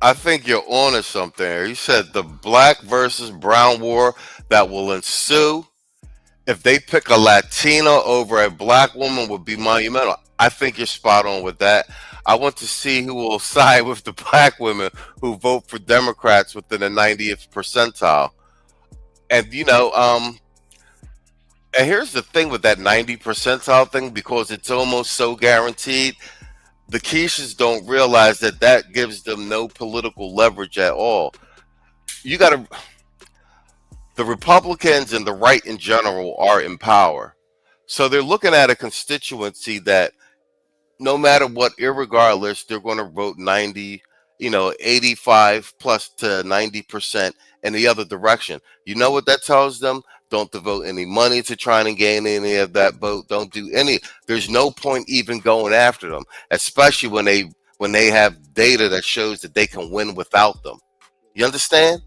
I think you're on to something there. You said the black versus brown war that will ensue if they pick a Latina over a black woman would be monumental. I think you're spot on with that. I want to see who will side with the black women who vote for Democrats within the 90th percentile. And, you know, and here's the thing with that 90 percentile thing, because it's almost so guaranteed, the quiches don't realize that that gives them no political leverage at all. You got to, the Republicans and the right in general are in power. So they're looking at a constituency that no matter what, irregardless, they're going to vote 90, 85 plus to 90% in the other direction. You know what that tells them? Don't devote any money to trying to gain any of that vote. Don't do any. There's no point even going after them, especially when they have data that shows that they can win without them. You understand?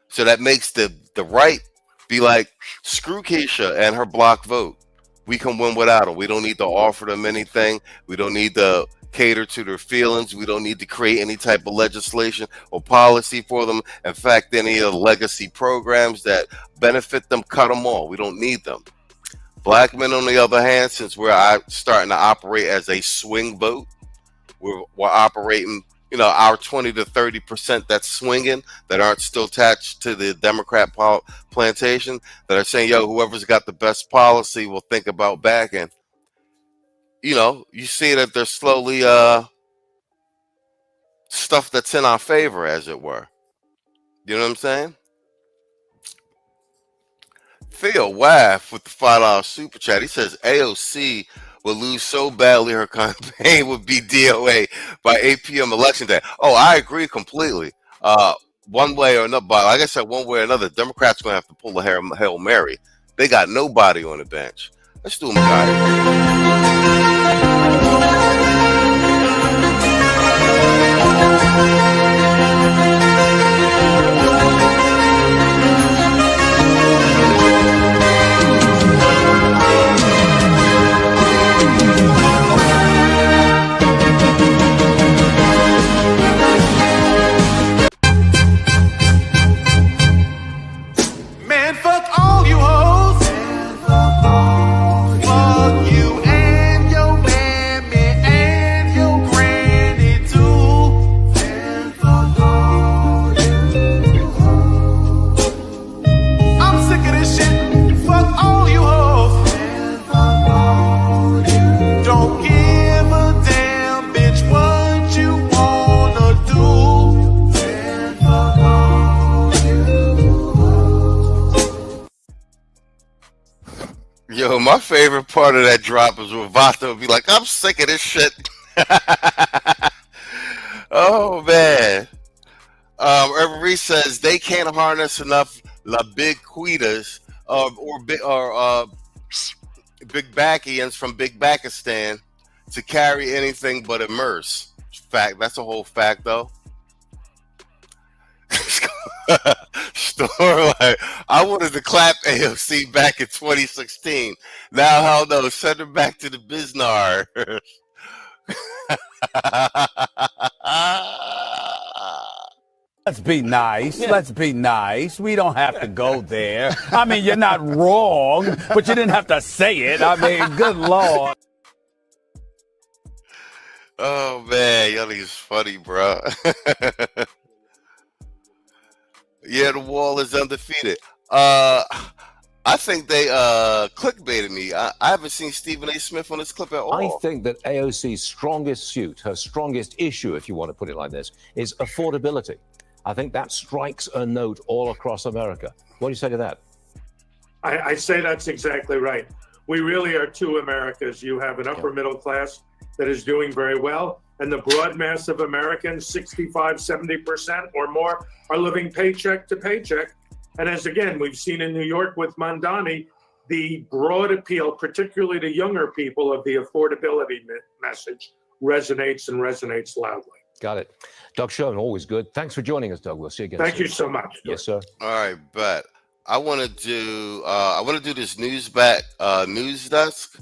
So that makes the right be like, screw Keisha and her block vote. We can win without them. We don't need to offer them anything. We don't need to cater to their feelings. We don't need to create any type of legislation or policy for them. In fact, any of the legacy programs that benefit them, cut them all. We don't need them. Black men, on the other hand, since we're starting to operate as a swing vote, we're operating, our 20 to 30% that's swinging, that aren't still attached to the Democrat plantation, that are saying, yo, whoever's got the best policy will think about backing. You see that there's slowly stuff that's in our favor, as it were. You know what I'm saying? Theo Waff with the $5 super chat. He says AOC will lose so badly her campaign would be DOA by 8 p.m. election day. Oh, I agree completely. One way or another, but like I said, one way or another, Democrats going to have to pull a Hail Mary. They got nobody on the bench. Let's do them, guys. Yo, my favorite part of that drop is when Vato would be like, I'm sick of this shit. Oh man. Everybody says they can't harness enough la big cuitas or big backians from Big Bakistan to carry anything but immerse. Fact, that's a whole fact though. Storm, like, I wanted to clap AOC back in 2016. Now, hell no, send her back to the Biznar. Let's be nice. Let's be nice. We don't have to go there. I mean, you're not wrong, but you didn't have to say it. I mean, good Lord. Oh, man. Y'all is funny, bro. Yeah, the wall is undefeated. I think they clickbaited me. I haven't seen Stephen A. Smith on this clip at all. I think that AOC's strongest suit, her strongest issue, if you want to put it like this, is affordability. I think that strikes a note all across America. What do you say to that? I say that's exactly right. We really are two Americas. You have an upper middle class that is doing very well, and the broad mass of Americans, 65, 70% or more, are living paycheck to paycheck. And as again, we've seen in New York with Mandani, the broad appeal, particularly to younger people, of the affordability message resonates and resonates loudly. Got it. Doug Schoen, always good. Thanks for joining us, Doug. We'll see you again. Thank soon. you so much. Yes, sir. All right, bet. I want to do this news desk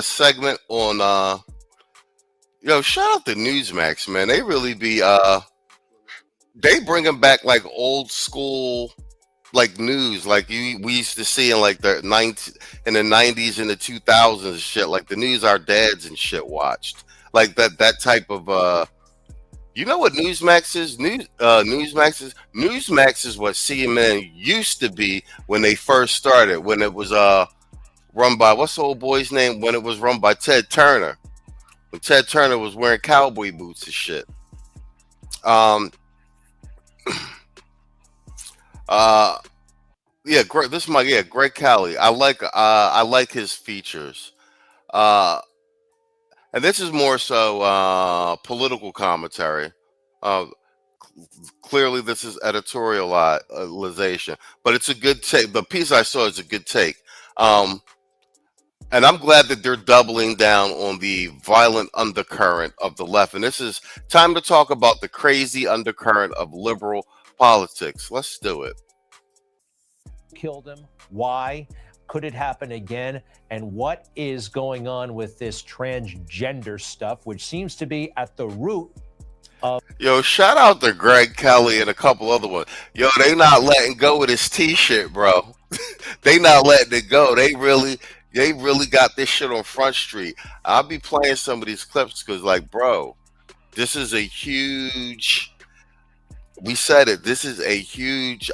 segment on shout out to Newsmax, man. They really be they bringing back like old school like news like we used to see in like the 90s and the 90s and the 2000s and shit, like the news our dads and shit watched, like that type of you know what Newsmax is? Newsmax is what CNN used to be when they first started, when it was run by, what's the old boy's name, when it was run by Ted Turner, when Ted Turner was wearing cowboy boots and shit. Yeah, great. This is Greg Kelly. I like his features. And this is more so political commentary. Clearly, this is editorialization, but it's a good take. The piece I saw is a good take. And I'm glad that they're doubling down on the violent undercurrent of the left. And this is time to talk about the crazy undercurrent of liberal politics. Let's do it. Killed him. Why? Could it happen again? And what is going on with this transgender stuff, which seems to be at the root of... Yo, shout out to Greg Kelly and a couple other ones. Yo, they not letting go with this T-shit, bro. They not letting it go. They really got this shit on Front Street. I'll be playing some of these clips because, like, bro, this is a huge... We said it. This is a huge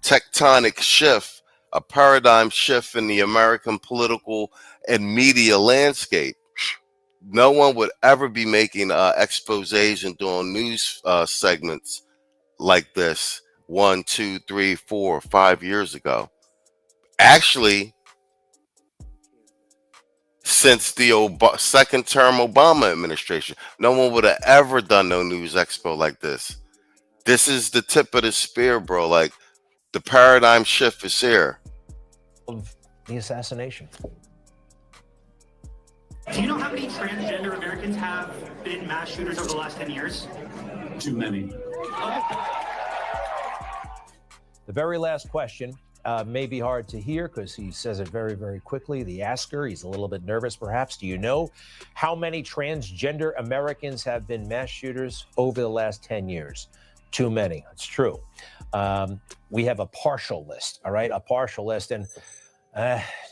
tectonic shift, a paradigm shift in the American political and media landscape. No one would ever be making exposés and doing news segments like this 1, 2, 3, 4, 5 years ago. Actually, since the second term Obama administration, no one would have ever done no news expo like this. This is the tip of the spear, bro. Like, the paradigm shift is here. Of the assassination. Do you know how many transgender Americans have been mass shooters over the last 10 years? Too many. The very last question may be hard to hear because he says it very, very quickly. The asker, he's a little bit nervous perhaps. Do you know how many transgender Americans have been mass shooters over the last 10 years? Too many. It's true. We have a partial list, all right? A partial list. And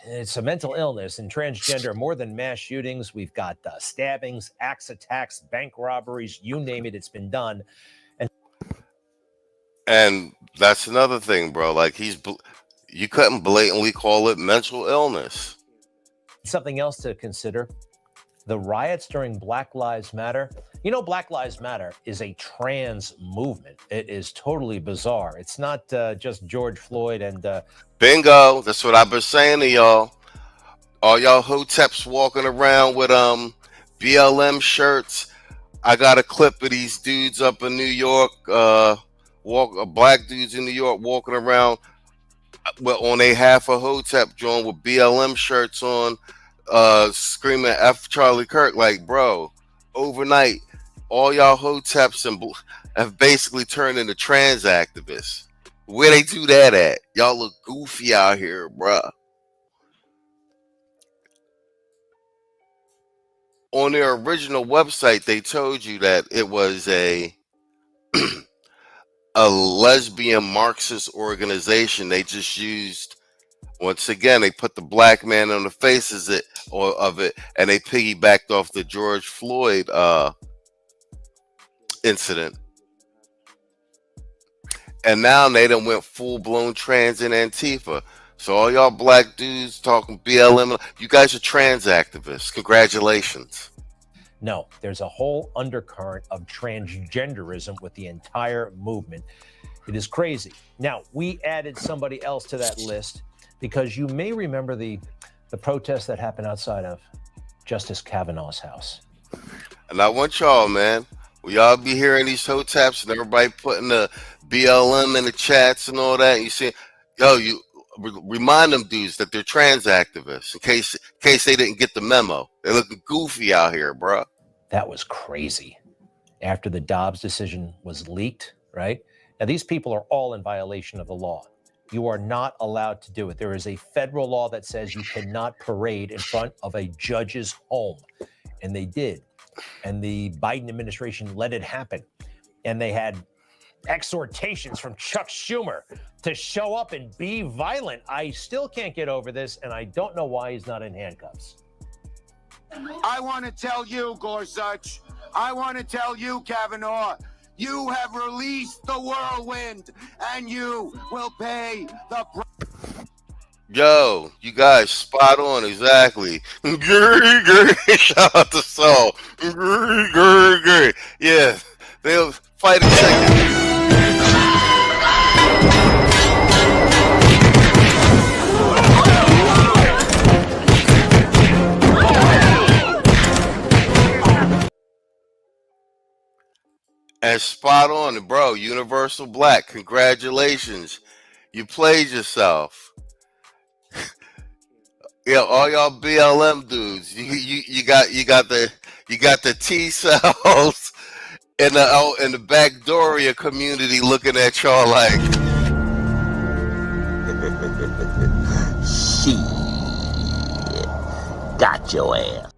it's a mental illness and transgender, more than mass shootings. We've got stabbings, axe attacks, bank robberies, you name it, it's been done. And that's another thing, bro. Like, you couldn't blatantly call it mental illness. Something else to consider. the riots during Black Lives Matter. You know, Black Lives Matter is a trans movement. It is totally bizarre. It's not just George Floyd and... Bingo. That's what I've been saying to y'all. All y'all hoteps walking around with BLM shirts. I got a clip of these dudes up in New York, black dudes in New York walking around on a half a hotep joint with BLM shirts on, screaming F Charlie Kirk. Like, bro, overnight, all y'all hoteps have basically turned into trans activists. Where they do that at? Y'all look goofy out here, bruh. On their original website, they told you that it was a lesbian Marxist organization. They just used, once again, they put the black man on the faces of it, and they piggybacked off the George Floyd incident. And now they done went full-blown trans in Antifa. So all y'all black dudes talking BLM, you guys are trans activists. Congratulations. No, there's a whole undercurrent of transgenderism with the entire movement. It is crazy. Now, we added somebody else to that list because you may remember the protest that happened outside of Justice Kavanaugh's house. And I want y'all, man, will y'all be hearing these hoteps and everybody putting the BLM in the chats and all that? You see, yo, you remind them dudes that they're trans activists in case they didn't get the memo. They're looking goofy out here, bro. That was crazy. After the Dobbs decision was leaked, right? Now, these people are all in violation of the law. You are not allowed to do it. There is a federal law that says you cannot parade in front of a judge's home. And they did. And the Biden administration let it happen. And they had exhortations from Chuck Schumer to show up and be violent. I still can't get over this, and I don't know why he's not in handcuffs. I want to tell you, Gorsuch, I want to tell you, Kavanaugh, you have released the whirlwind, and you will pay the price. Yo, you guys spot on, exactly. Shout out to Saul. Yeah, they'll fight a second. And spot on, bro. Universal Black. Congratulations. You played yourself. Yeah, all y'all BLM dudes. You got the T cells in the backdooria community looking at y'all like she got your ass.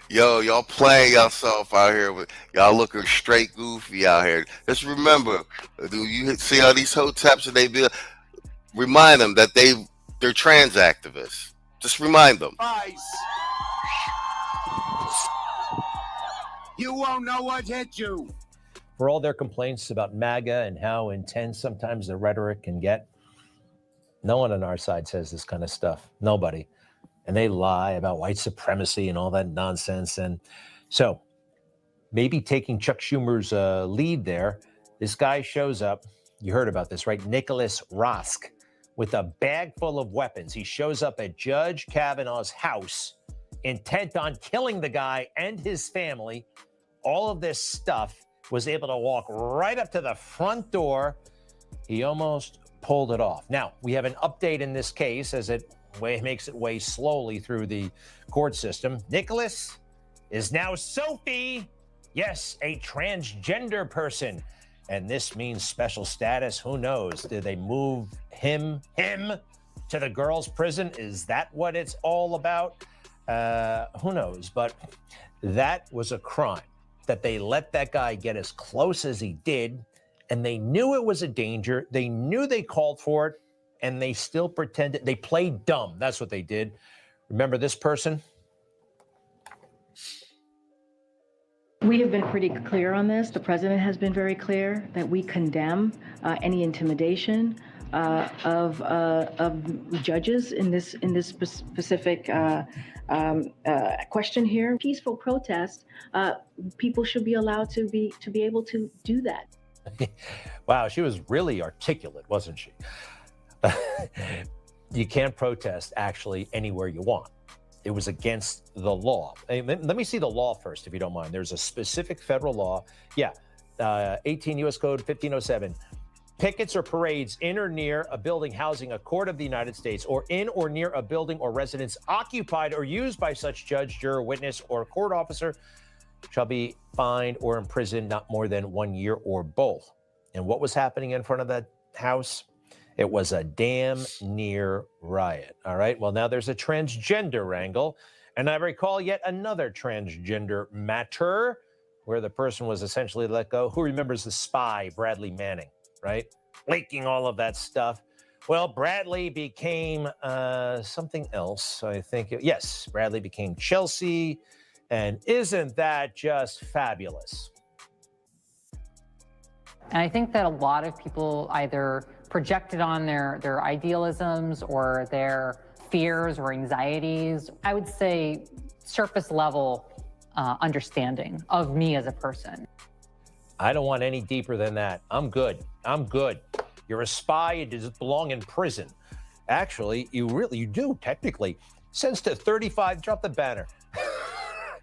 Yo, y'all playing yourself out here, but y'all looking straight goofy out here. Just remember, do you see all these hoteps and they be, remind them that they're trans activists. Just remind them. You won't know what hit you. For all their complaints about MAGA and how intense sometimes the rhetoric can get, no one on our side says this kind of stuff. Nobody. And they lie about white supremacy and all that nonsense. And so maybe taking Chuck Schumer's lead there, this guy shows up. You heard about this, right? Nicholas Rosk with a bag full of weapons. He shows up at Judge Kavanaugh's house, intent on killing the guy and his family. All of this stuff, was able to walk right up to the front door. He almost pulled it off. Now, we have an update in this case as it makes its way slowly through the court system. Nicholas is now Sophie. Yes, a transgender person. And this means special status. Who knows? Did they move him to the girls' prison? Is that what it's all about? Who knows? But that was a crime that they let that guy get as close as he did. And they knew it was a danger. They knew they called for it. And they still pretended. They played dumb. That's what they did. Remember this person? We have been pretty clear on this. The president has been very clear that we condemn any intimidation judges in this specific question here. Peaceful protest, people should be allowed to be able to do that. Wow, she was really articulate, wasn't she? You can't protest actually anywhere you want. It was against the law. Let me see the law first, if you don't mind. There's a specific federal law. Yeah, 18 U.S. Code 1507. Pickets or parades in or near a building housing a court of the United States, or in or near a building or residence occupied or used by such judge, juror, witness, or court officer shall be fined or imprisoned not more than 1 year or both. And what was happening in front of that house? It was a damn near riot. All right. Well, now there's a transgender angle. And I recall yet another transgender matter where the person was essentially let go. Who remembers the spy, Bradley Manning, right? Leaking all of that stuff. Well, Bradley became something else. I think, yes, Bradley became Chelsea. And isn't that just fabulous? And I think that a lot of people either projected on their idealisms or their fears or anxieties. I would say surface level understanding of me as a person. I don't want any deeper than that. I'm good. I'm good. You're a spy. You just belong in prison. Actually, you do technically. Sentenced to 35, drop the banner.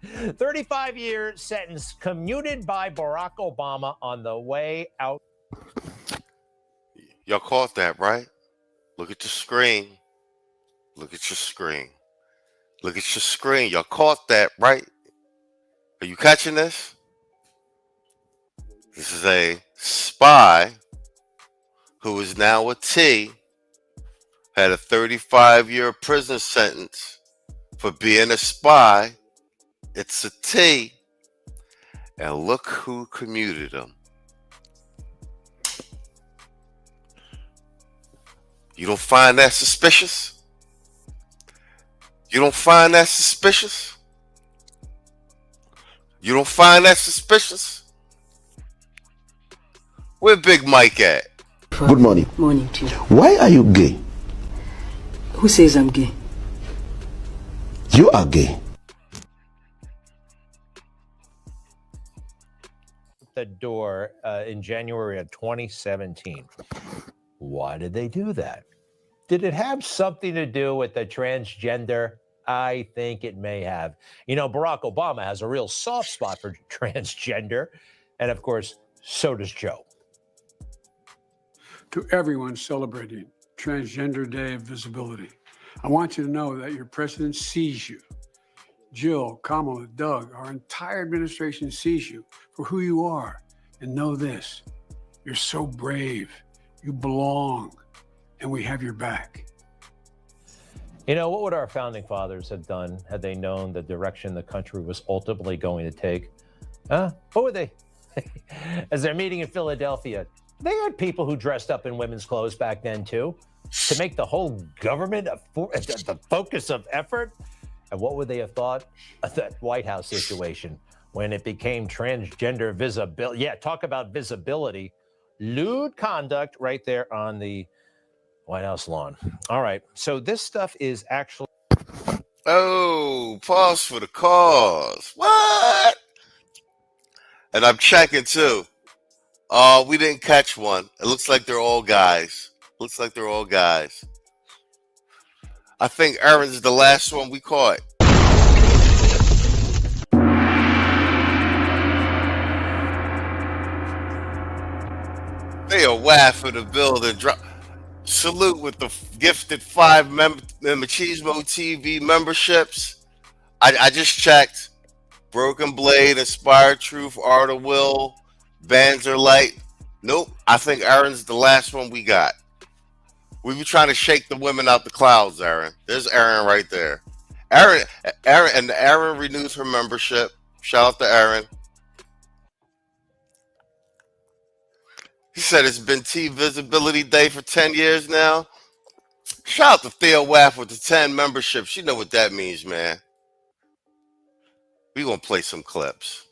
35-year sentence commuted by Barack Obama on the way out. Y'all caught that, right? Look at your screen. Look at your screen. Look at your screen. Y'all caught that, right? Are you catching this? This is a spy who is now a T, had a 35-year prison sentence for being a spy. It's a T. And look who commuted him. You don't find that suspicious? You don't find that suspicious? You don't find that suspicious? Where Big Mike at? Good morning. Morning to you. Why are you gay? Who says I'm gay? You are gay. The door in January of 2017. Why did they do that? Did it have something to do with the transgender? I think it may have. You know, Barack Obama has a real soft spot for transgender. And of course, so does Joe. To everyone celebrating Transgender Day of Visibility, I want you to know that your president sees you. Jill, Kamala, Doug, our entire administration sees you for who you are. And know this, you're so brave, you belong, and we have your back. You know, what would our founding fathers have done had they known the direction the country was ultimately going to take? What would they? As they're meeting in Philadelphia, they had people who dressed up in women's clothes back then too, to make the whole government the focus of effort. And what would they have thought of that White House situation when it became transgender visibility? Yeah, talk about visibility. Lewd conduct right there on the White House lawn. All right, so this stuff is actually... Oh, pause for the cause. What? And I'm checking too. We didn't catch one. It looks like they're all guys. Looks like they're all guys. I think Aaron's the last one we caught. They are WAF in the building. Salute with the gifted 5 Machismo TV memberships. I just checked. Broken Blade, Inspired Truth, Art of Will, Banzer Light. Nope. I think Aaron's the last one we got. We were trying to shake the women out the clouds, Aaron. There's Aaron right there. Aaron renews her membership. Shout out to Aaron. He said it's been T Visibility Day for 10 years now. Shout out to Theo Waff with the 10 memberships. You know what that means, man. We're going to play some clips.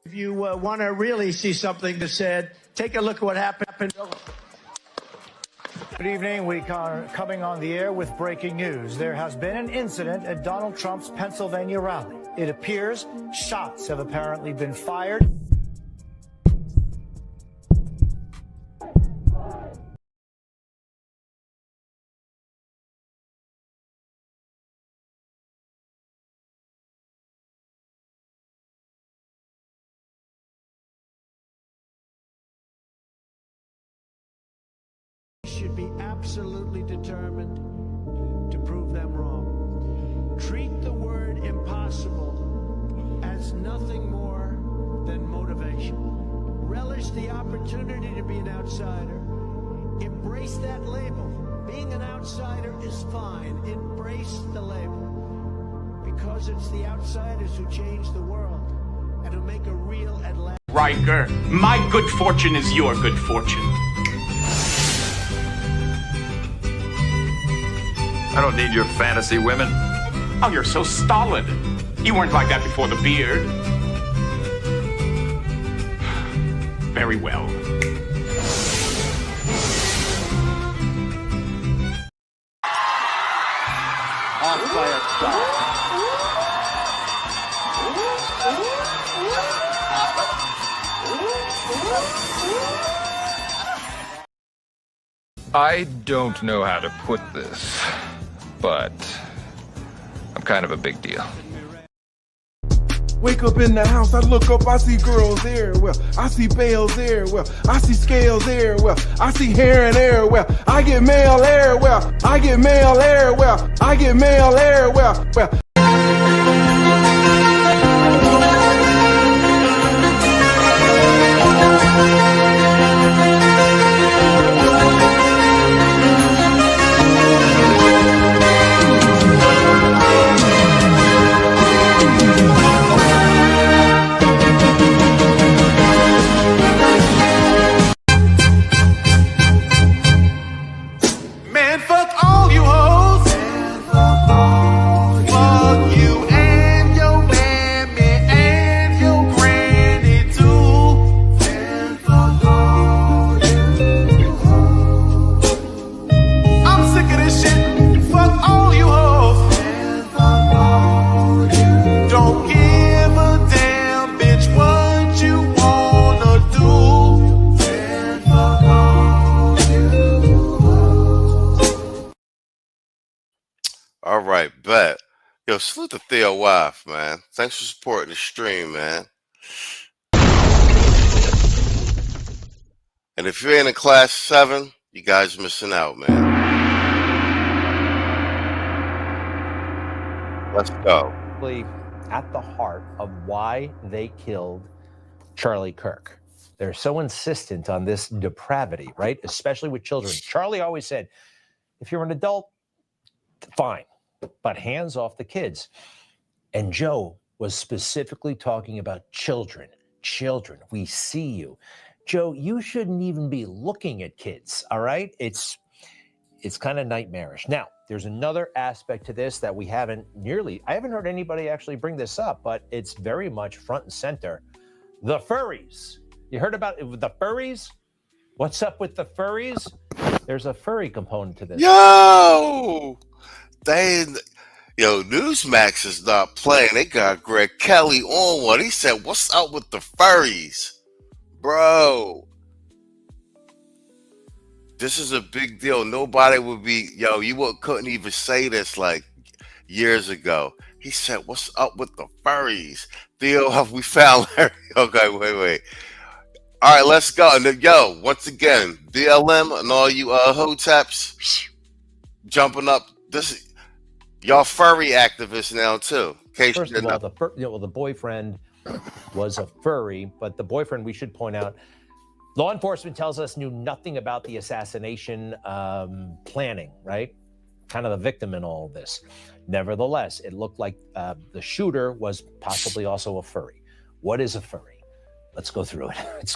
If you want to really see something that said, take a look at what happened. Good evening. We are coming on the air with breaking news. There has been an incident at Donald Trump's Pennsylvania rally. It appears shots have apparently been fired. Should be absolutely determined to prove them wrong. Treat the word impossible as nothing more than motivation. Relish the opportunity to be an outsider. Embrace that label. Being an outsider is fine. Embrace the label. Because it's the outsiders who change the world and who make a real Atlanta. Riker, my good fortune is your good fortune. I don't need your fantasy women. Oh, you're so stolid. You weren't like that before the beard. Very well. Off by a star. I don't know how to put this, but I'm kind of a big deal. Wake up in the house, I look up, I see girls there, well, I see bales there, well, I see scales there, well, I see hair and air, well, I get mail air, well, I get mail air, well, I get mail air, well. Man, fuck all you hoes. Fuck you and your mammy and your granny too. I'm sick of this shit. Fuck all you hoes. Don't give a damn, bitch, what you wanna do. All right, bet. Yo, salute to Theo Wife, man. Thanks for supporting the stream, man. And if you ain't in class 7, you guys missing out, man. Let's go. At the heart of why they killed Charlie Kirk. They're so insistent on this depravity, right? Especially with children. Charlie always said, if you're an adult, fine, but hands off the kids. And Joe was specifically talking about children. Children, we see you. Joe, you shouldn't even be looking at kids, all right? It's kind of nightmarish. Now, there's another aspect to this that I haven't heard anybody actually bring this up, but it's very much front and center. The furries. You heard about the furries? What's up with the furries? There's a furry component to this. Yo! Newsmax is not playing. They got Greg Kelly on one. He said, what's up with the furries? Bro. This is a big deal. Nobody would be, couldn't even say this like years ago. He said, what's up with the furries? Theo, have we found Larry? Okay, wait. All right, let's go. And then, once again, BLM and all you hoteps jumping up. Y'all furry activists now too. First of all, the boyfriend was a furry, but the boyfriend, we should point out, law enforcement tells us knew nothing about the assassination planning, right? Kind of the victim in all of this. Nevertheless, it looked like the shooter was possibly also a furry. What is a furry? Let's go through it. It's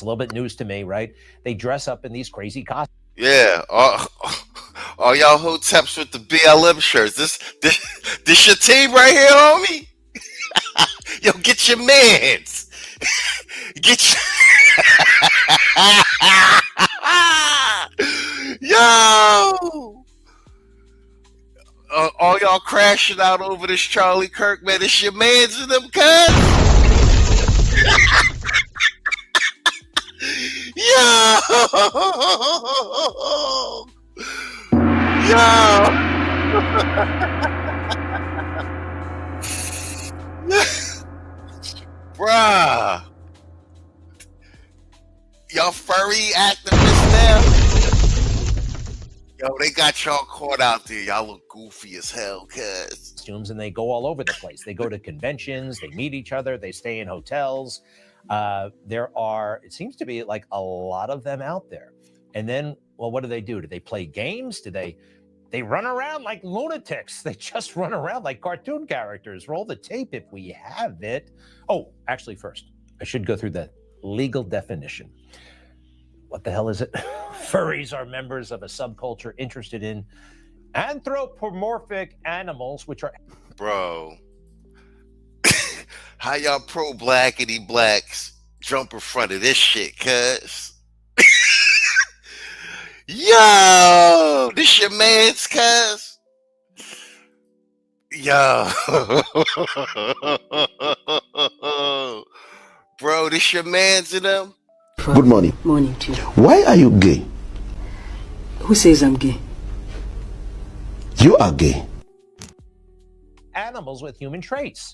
a little bit news to me, right? They dress up in these crazy costumes. Yeah, all y'all hoteps with the BLM shirts. This your team right here, homie? Yo, get your mans. Yo! All y'all crashing out over this Charlie Kirk, man. It's your mans and them, cuz. Yo! Yo! Bruh. Y'all furry activists now? Yo, they got y'all caught out there. Y'all look goofy as hell, cuz. Costumes, and they go all over the place. They go to conventions, they meet each other, they stay in hotels. There are, it seems to be like a lot of them out there. And then, well, what do? Do they play games? Do they run around like lunatics? They just run around like cartoon characters. Roll the tape if we have it. Oh, actually, first, I should go through the legal definition. What the hell is it? Furries are members of a subculture interested in anthropomorphic animals, which are... Bro. How y'all pro-blackity blacks jump in front of this shit, cuz? Yo! This your man's, cuz? Yo. Bro, this your man's in them? Good morning. Morning to you. Why are you gay? Who says I'm gay? You are gay. Animals with human traits,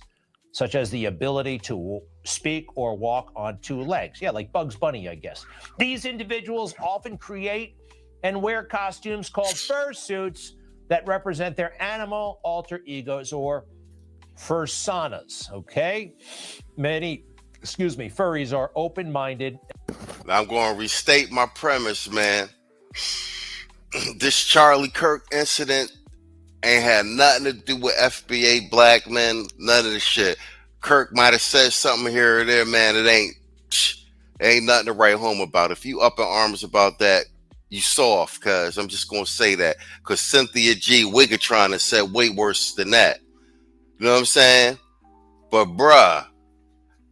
such as the ability to speak or walk on two legs. Yeah, like Bugs Bunny, I guess. These individuals often create and wear costumes called fursuits that represent their animal alter egos or fursonas, okay? Many, furries are open-minded. I'm going to restate my premise, man. This Charlie Kirk incident ain't had nothing to do with FBA black men, none of the shit. Kirk might have said something here or there, man. It ain't nothing to write home about. If you up in arms about that, you soft, cuz. I'm just going to say that. Because Cynthia G. Wigatron has said way worse than that. You know what I'm saying? But, bruh,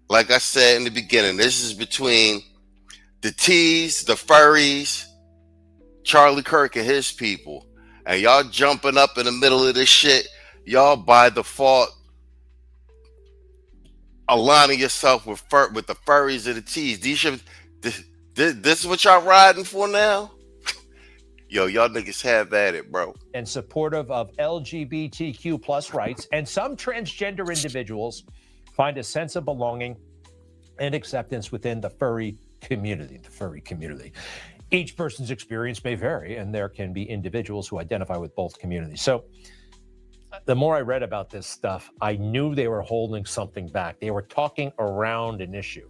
like I said in the beginning, this is between the T's, the furries, Charlie Kirk and his people. And y'all jumping up in the middle of this shit, y'all by default aligning yourself with the furries and the T's. This is what y'all riding for now? Yo, y'all niggas have at it, bro. And supportive of LGBTQ plus rights, and some transgender individuals find a sense of belonging and acceptance within the furry community. Each person's experience may vary, and there can be individuals who identify with both communities. So the more I read about this stuff, I knew they were holding something back. They were talking around an issue.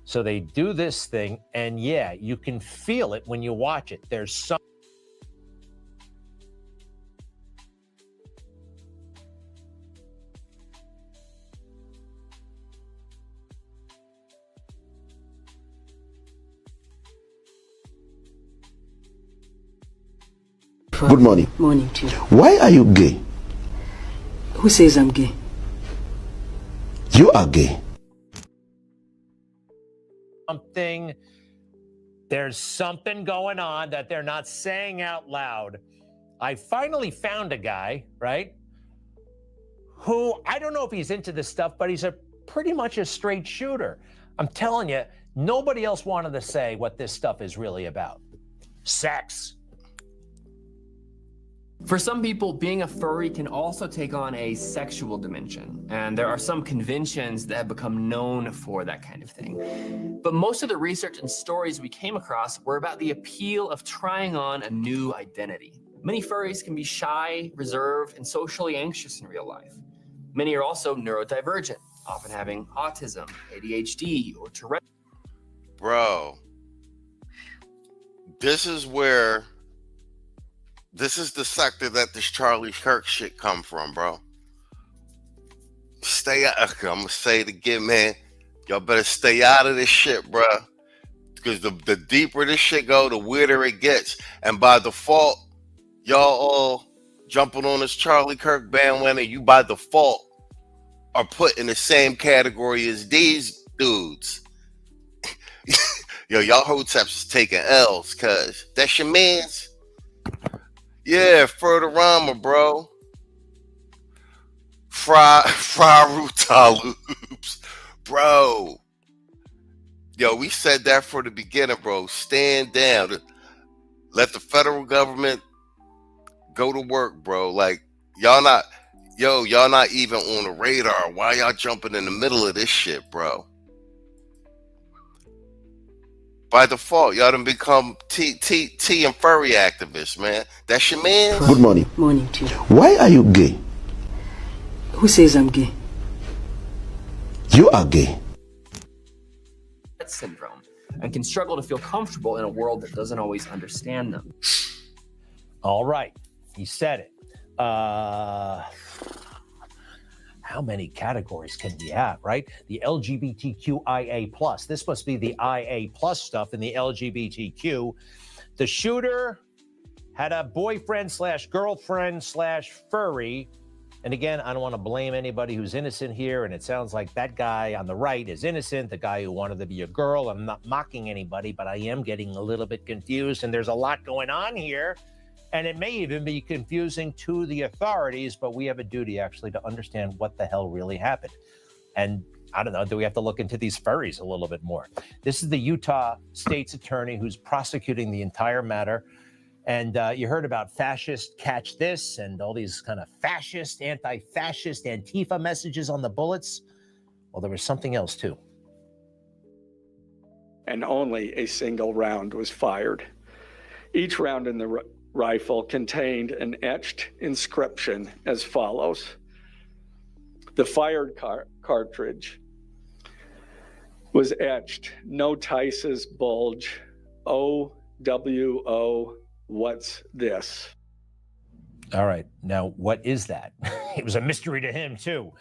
So they do this thing, and yeah, you can feel it when you watch it. There's some... Good morning. Morning to you. Why are you gay? Who says I'm gay? You are gay. There's something going on that they're not saying out loud. I finally found a guy, right, who, I don't know if he's into this stuff, but he's pretty much a straight shooter. I'm telling you, nobody else wanted to say what this stuff is really about. Sex. For some people, being a furry can also take on a sexual dimension, and there are some conventions that have become known for that kind of thing. But most of the research and stories we came across were about the appeal of trying on a new identity. Many furries can be shy, reserved, and socially anxious in real life. Many are also neurodivergent, often having autism, ADHD, or Tourette. Bro, this is the sector that this Charlie Kirk shit come from, bro. Stay out. I'm gonna say it again, man. Y'all better stay out of this shit, bro. Because the deeper this shit go, the weirder it gets. And by default, y'all all jumping on this Charlie Kirk bandwagon, you by default are put in the same category as these dudes. Yo, y'all hoteps is taking L's, cuz that's your mans. Yeah, Furtherama, bro. Fry Ruta loops, bro. Yo, we said that for the beginning, bro. Stand down. Let the federal government go to work, bro. Like, y'all not even on the radar. Why y'all jumping in the middle of this shit, bro? By default, y'all done become T and furry activists, man. That's your man. Good morning. Morning to you. Why are you gay? Who says I'm gay? You are gay. Syndrome and can struggle to feel comfortable in a world that doesn't always understand them. All right. He said it. How many categories can we have, right? The LGBTQIA+. This must be the IA+ stuff in the LGBTQ. The shooter had a boyfriend/girlfriend/furry. And again, I don't want to blame anybody who's innocent here. And it sounds like that guy on the right is innocent, the guy who wanted to be a girl. I'm not mocking anybody, but I am getting a little bit confused. And there's a lot going on here. And it may even be confusing to the authorities, but we have a duty actually to understand what the hell really happened. And I don't know, do we have to look into these furries a little bit more? This is the Utah state's attorney who's prosecuting the entire matter. And you heard about fascist catch this and all these kind of fascist, anti-fascist, Antifa messages on the bullets. Well, there was something else too. And only a single round was fired. Each round in the rifle contained an etched inscription as follows. The fired cartridge was etched, no Tice's bulge, OWO. What's this? All right. Now, what is that? It was a mystery to him, too.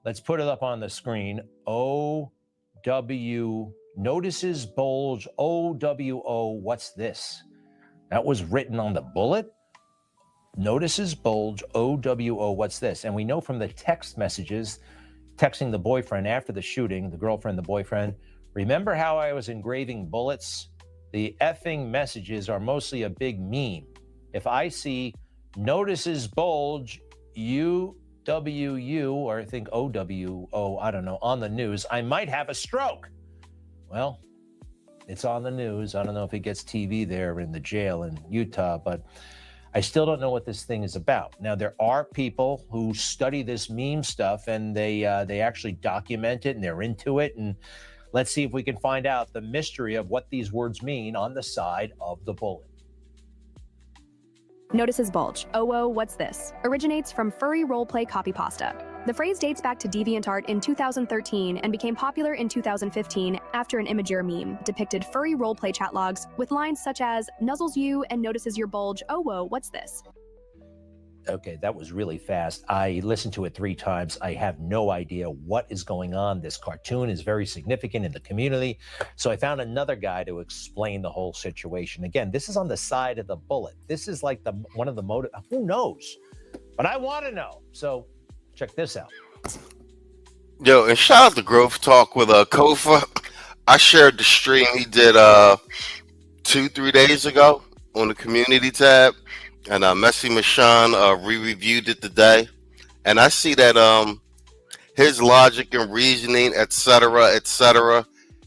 Let's put it up on the screen. OW, notices bulge, OWO. What's this? That was written on the bullet. Notices bulge, OWO. What's this? And we know from the text messages, texting the boyfriend after the shooting, the girlfriend, the boyfriend, remember how I was engraving bullets? The effing messages are mostly a big meme. If I see notices bulge, UWU, or I think OWO, I don't know, on the news, I might have a stroke. Well, it's on the news. I don't know if it gets TV there in the jail in Utah, but I still don't know what this thing is about. Now, there are people who study this meme stuff and they actually document it and they're into it. And let's see if we can find out the mystery of what these words mean on the side of the bullet. Notices bulge. Oh, what's this? Originates from furry roleplay copypasta. The phrase dates back to DeviantArt in 2013 and became popular in 2015 after an Imgur meme depicted furry roleplay chat logs with lines such as, nuzzles you and notices your bulge. Oh, whoa, what's this? Okay, that was really fast. I listened to it 3 times. I have no idea what is going on. This cartoon is very significant in the community. So I found another guy to explain the whole situation. Again, this is on the side of the bullet. This is like one of the motive. Who knows? But I want to know. So check this out. Yo, and shout out to Growth Talk with Kofa. I shared the stream he did 2-3 days ago on the community tab. And Messi Mashan re-reviewed it today, and I see that his logic and reasoning, etc.,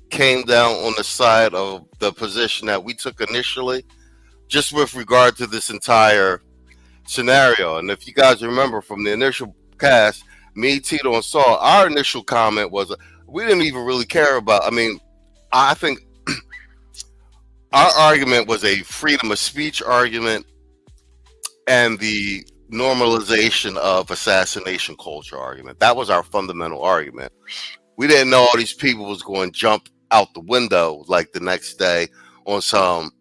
came down on the side of the position that we took initially, just with regard to this entire scenario. And if you guys remember from the initial cast, me, Tito, and Saul, our initial comment was we didn't even really care about. I mean, I think our argument was a freedom of speech argument and the normalization of assassination culture argument. That was our fundamental argument. We didn't know all these people was going to jump out the window like the next day on some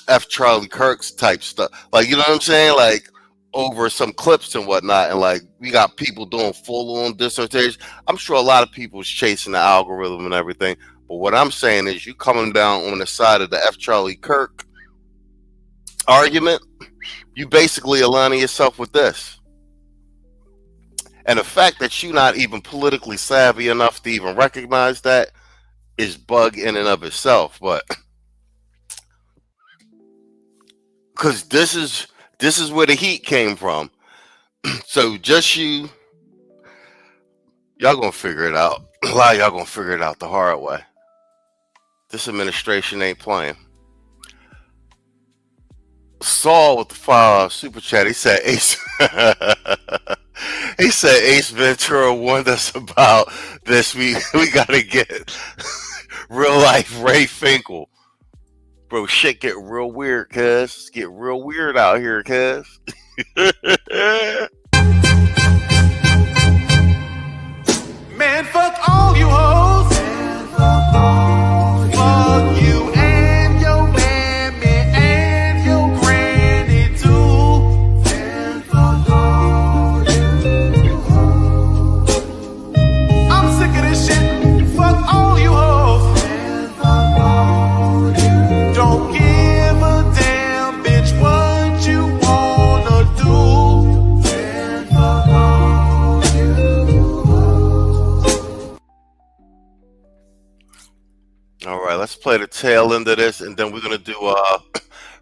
F. Charlie Kirk's type stuff. Like, you know what I'm saying? Like, over some clips and whatnot. And like, we got people doing full-on dissertation. I'm sure a lot of people is chasing the algorithm and everything. But what I'm saying is you coming down on the side of the F. Charlie Kirk argument, you basically aligning yourself with this. And the fact that you're not even politically savvy enough to even recognize that is bug in and of itself. But because this is This is where the heat came from. So just y'all gonna figure it out. A lot of y'all gonna figure it out the hard way. This administration ain't playing. Saul with the super chat. He said Ace. He said Ace Ventura warned us about this. We gotta get real life Ray Finkel. Bro, shit get real weird, cuz. It's get real weird out here, cuz. Man, fuck all you hoes. Fuck you and your mammy and your granny too. I'm sick of this shit. Fuck all you hoes. Don't give a damn, bitch, what you wanna do. All right, let's play the tail end of this, and then we're gonna do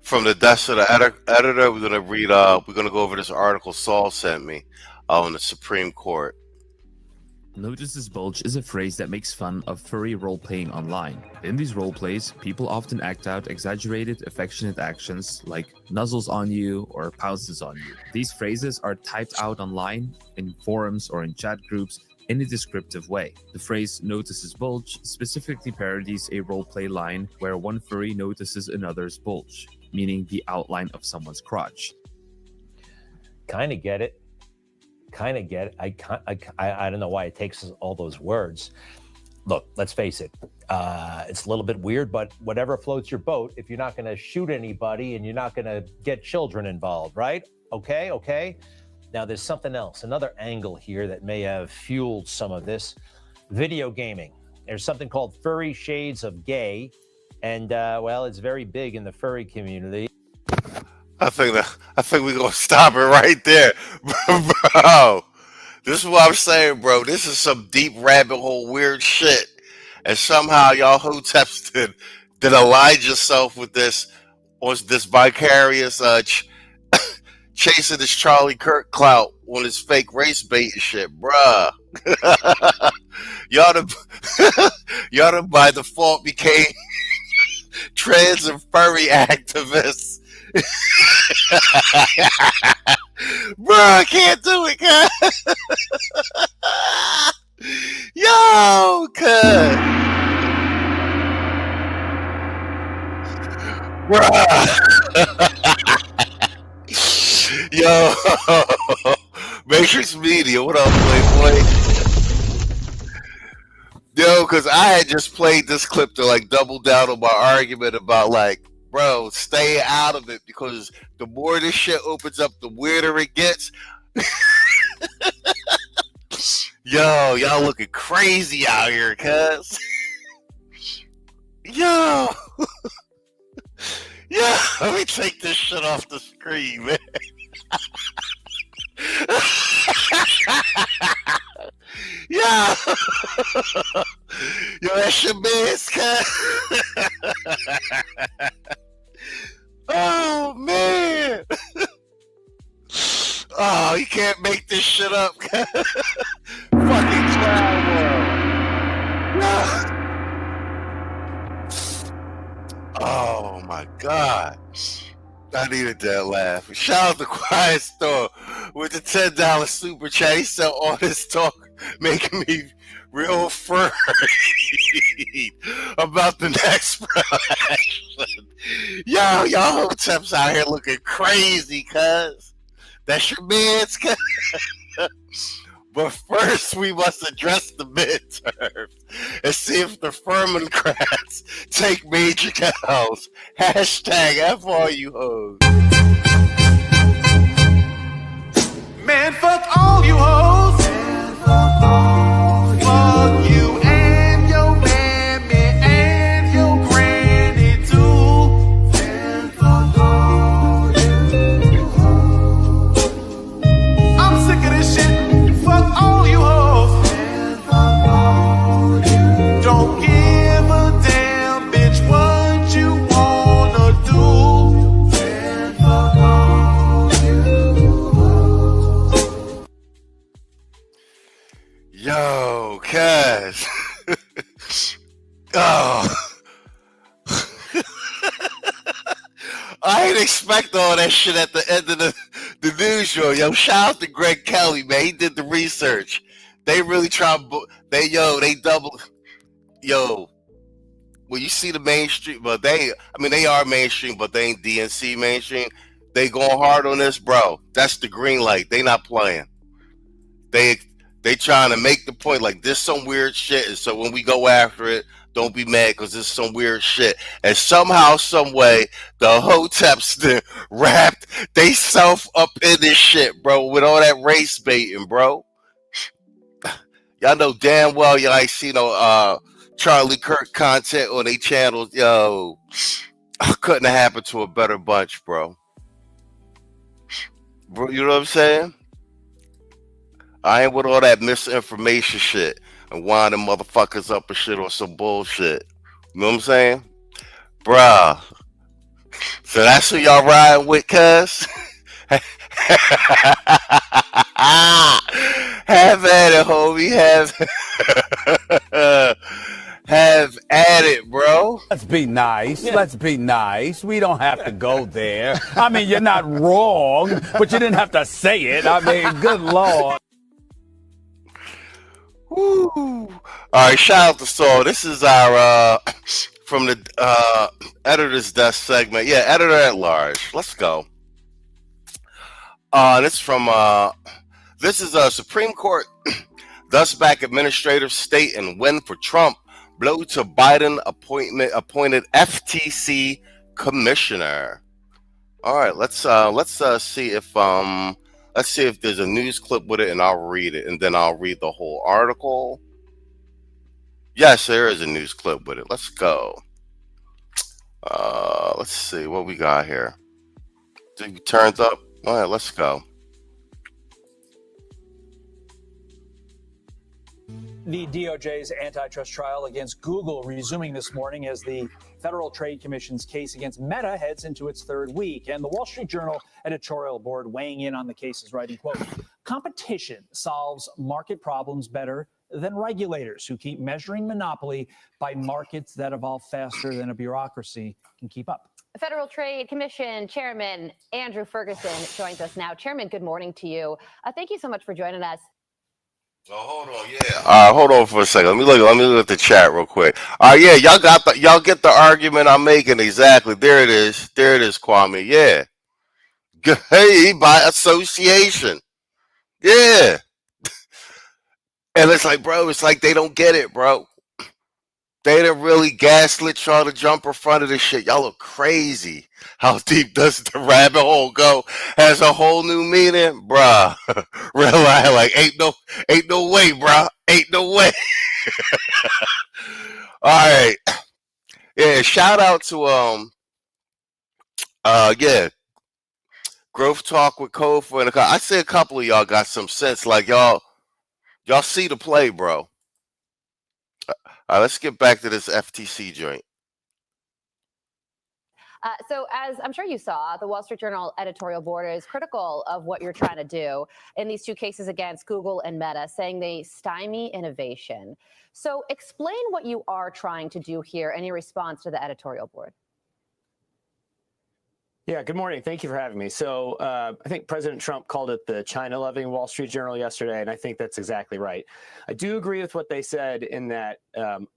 from the desk of the editor. We're gonna read. We're gonna go over this article Saul sent me on the Supreme Court. Notices bulge is a phrase that makes fun of furry role-playing online. In these role-plays, people often act out exaggerated, affectionate actions like nuzzles on you or pounces on you. These phrases are typed out online, in forums or in chat groups, in a descriptive way. The phrase notices bulge specifically parodies a role-play line where one furry notices another's bulge, meaning the outline of someone's crotch. Kind of get it. Kind of get it. I don't know why it takes all those words. Look, let's face it. It's a little bit weird, but whatever floats your boat, if you're not going to shoot anybody and you're not going to get children involved, right? Okay. Now, there's something else, another angle here that may have fueled some of this. Video gaming. There's something called furry shades of gay, and well, it's very big in the furry community. I think we're gonna stop it right there, bro. This is what I'm saying, bro. This is some deep rabbit hole weird shit, and somehow y'all hoteps did align yourself with this, or this vicarious chasing this Charlie Kirk clout on his fake race bait and shit, bruh. y'all done by default became trans and furry activists. Bro, I can't do it, cuz. Yo, cuz. Bro. Yo, Matrix Media, what up, Playboy? Yo, because I had just played this clip to like double down on my argument about like, bro, stay out of it, because the more this shit opens up, the weirder it gets. Yo, y'all looking crazy out here, cuz. Yo. Yo, let me take this shit off the screen, man. Yo. Yo, that's your man's, cuz. Oh, man. Oh, you can't make this shit up. Fucking clown world. Oh, my God. I needed that laugh. Shout out to Quiet Storm with the $10 super chat. He said all this talk making me real furry about the next election. Yo, y'all hoteps out here looking crazy, cuz. That's your man's, cuz. But first, we must address the midterms and see if the Furmancrats take major cows. Hashtag F all you hoes. Man, fuck all you hoes. Fuck you and your mammy and your granny too. I'm sick of this shit. Fuck all you hoes. Don't give a damn, bitch, what you wanna do. guys. Oh. I ain't expect all that shit at the end of the news show. Yo, shout out to 𝐔𝐿, man. He did the research. They really try. They double. Yo, when you see the mainstream, but they are mainstream, but they ain't DNC mainstream. They going hard on this, bro. That's the green light. They not playing. They trying to make the point like this some weird shit, and so when we go after it, don't be mad because this is some weird shit. And somehow, some way, the hoteps wrapped they self up in this shit, bro, with all that race baiting, bro. Y'all know damn well y'all ain't see no Charlie Kirk content on their channels. Yo, couldn't have happened to a better bunch, bro. Bro, you know what I'm saying? I ain't with all that misinformation shit and winding motherfuckers up and shit or some bullshit. You know what I'm saying? Bruh. So that's who y'all riding with, cuz? Have at it, homie. Have at it, bro. Let's be nice. Yeah. Let's be nice. We don't have to go there. I mean, you're not wrong, but you didn't have to say it. I mean, good Lord. Woo. All right, shout out to Saul. This is our from the editor's desk segment. Yeah, editor at large. Let's go. This from this is a Supreme Court thus back administrative state and win for Trump. Blow to Biden appointed FTC commissioner. All right, let's see if there's a news clip with it, and I'll read it, and then I'll read the whole article. Yes, there is a news clip with it. Let's go. Let's see what we got here. Turns up. All right, let's go. The DOJ's antitrust trial against Google resuming this morning as the Federal Trade Commission's case against Meta heads into its third week. And the Wall Street Journal editorial board weighing in on the case is writing, quote, competition solves market problems better than regulators who keep measuring monopoly by markets that evolve faster than a bureaucracy can keep up. Federal Trade Commission Chairman Andrew Ferguson joins us now. Chairman, good morning to you. Thank you so much for joining us. Oh, hold on, yeah. Hold on for a second. Let me look at the chat real quick. Yeah, y'all get the argument I'm making exactly. There it is, Kwame. Yeah, hey, by association. Yeah, and it's like, bro, it's like they don't get it, bro. They didn't really gaslit y'all to jump in front of this shit. Y'all look crazy. How deep does the rabbit hole go? Has a whole new meaning, bruh. Realize, like, ain't no way, bruh. Ain't no way. All right. Yeah. Shout out to Growth Talk with Kofa and I see a couple of y'all got some sense. Like y'all see the play, bro. All right, let's get back to this FTC joint. So as I'm sure you saw, the Wall Street Journal editorial board is critical of what you're trying to do in these two cases against Google and Meta, saying they stymie innovation. So explain what you are trying to do here and your response to the editorial board. Yeah, good morning. Thank you for having me. So I think President Trump called it the China-loving Wall Street Journal yesterday, and I think that's exactly right. I do agree with what they said in that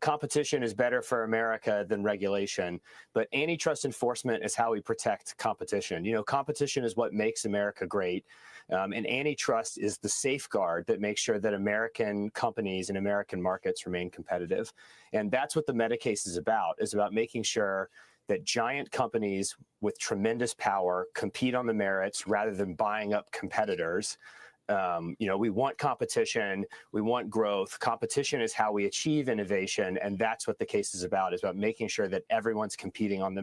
competition is better for America than regulation, but antitrust enforcement is how we protect competition. You know, competition is what makes America great, and antitrust is the safeguard that makes sure that American companies and American markets remain competitive. And that's what the Meta case is about making sure that giant companies with tremendous power compete on the merits rather than buying up competitors. We want competition, we want growth. Competition is how we achieve innovation, and that's what the case is about making sure that everyone's competing on the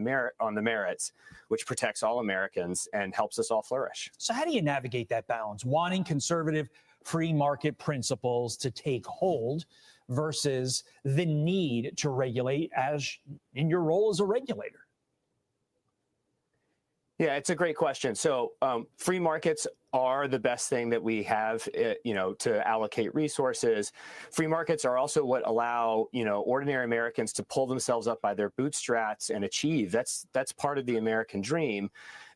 merits, which protects all Americans and helps us all flourish. So how do you navigate that balance, wanting conservative free market principles to take hold versus the need to regulate as in your role as a regulator? Yeah, it's a great question. So free markets are the best thing that we have, to allocate resources. Free markets are also what allow, ordinary Americans to pull themselves up by their bootstraps and achieve. That's part of the American dream.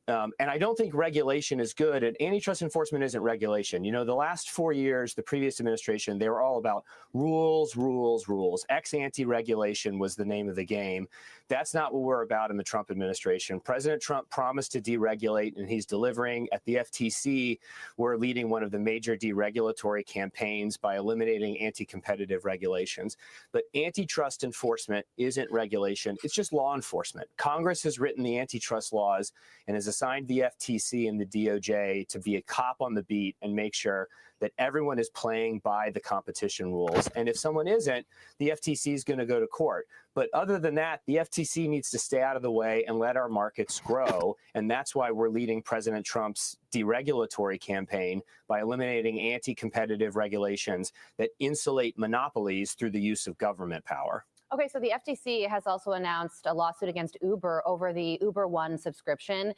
And I don't think regulation is good, and antitrust enforcement isn't regulation. The last 4 years, the previous administration, they were all about rules, rules, rules. Ex-ante regulation was the name of the game. That's not what we're about in the Trump administration. President Trump promised to deregulate, and he's delivering. At the FTC, we're leading one of the major deregulatory campaigns by eliminating anti-competitive regulations. But antitrust enforcement isn't regulation. It's just law enforcement. Congress has written the antitrust laws and has assigned the FTC and the DOJ to be a cop on the beat and make sure that everyone is playing by the competition rules. And if someone isn't, the FTC is going to go to court. But other than that, the FTC needs to stay out of the way and let our markets grow. And that's why we're leading President Trump's deregulatory campaign by eliminating anti-competitive regulations that insulate monopolies through the use of government power. Okay, so the FTC has also announced a lawsuit against Uber over the Uber One subscription.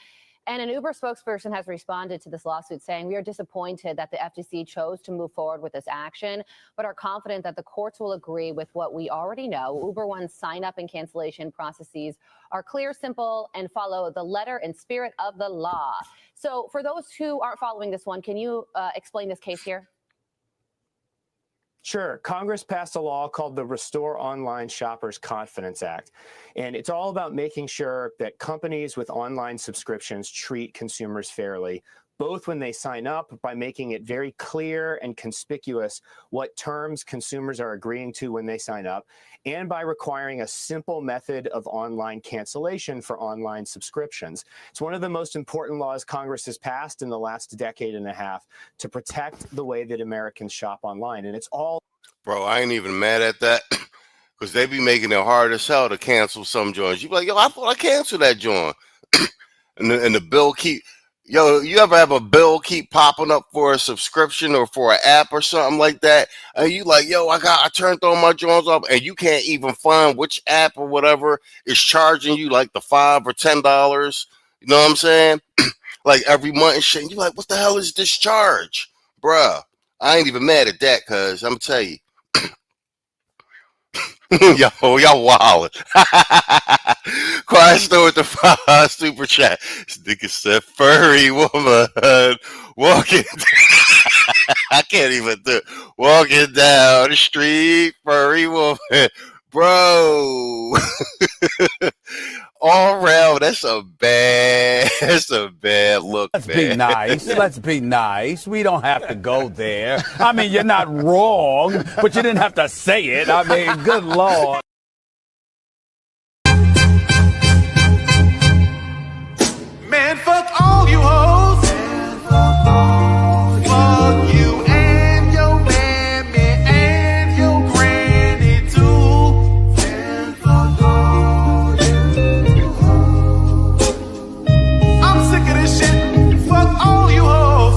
And an Uber spokesperson has responded to this lawsuit saying, "We are disappointed that the FTC chose to move forward with this action, but are confident that the courts will agree with what we already know. Uber One's sign-up and cancellation processes are clear, simple, and follow the letter and spirit of the law." So for those who aren't following this one, can you explain this case here? Sure. Congress passed a law called the Restore Online Shoppers Confidence Act. And it's all about making sure that companies with online subscriptions treat consumers fairly, both when they sign up by making it very clear and conspicuous what terms consumers are agreeing to when they sign up, and by requiring a simple method of online cancellation for online subscriptions. It's one of the most important laws Congress has passed in the last decade and a half to protect the way that Americans shop online. And it's all... Bro, I ain't even mad at that because they be making it hard as hell to cancel some joints. You be like, yo, I thought I canceled that joint. and the bill keep... Yo, you ever have a bill keep popping up for a subscription or for an app or something like that? And you like, yo, I turned all my joints off, and you can't even find which app or whatever is charging you like the $5 or $10. You know what I'm saying? Like every month and shit. And you like, what the hell is this charge? Bruh, I ain't even mad at that, cuz I'm gonna tell you. Y'all wild. Quiet store with the 5 super chat. This nigga said furry woman walking. I can't even do it. Walking down the street, furry woman. Bro. All around, that's a bad look. Let's be nice. Let's be nice. We don't have to go there. I mean, you're not wrong, but you didn't have to say it. I mean, good Lord. Man, fuck all you hoes. Fuck you and your mammy and your granny too. I'm sick of this shit. Fuck all you hoes.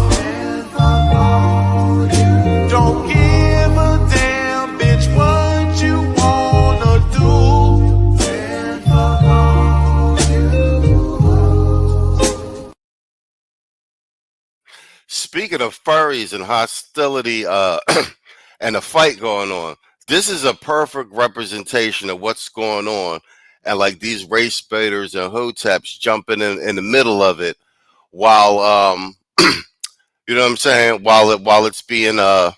Don't give a damn, bitch, what you wanna do. Speaking of furries and hostility and a fight going on, this is a perfect representation of what's going on. And like these race baiters and hoteps jumping in the middle of it while, you know what I'm saying? While it's being, y'all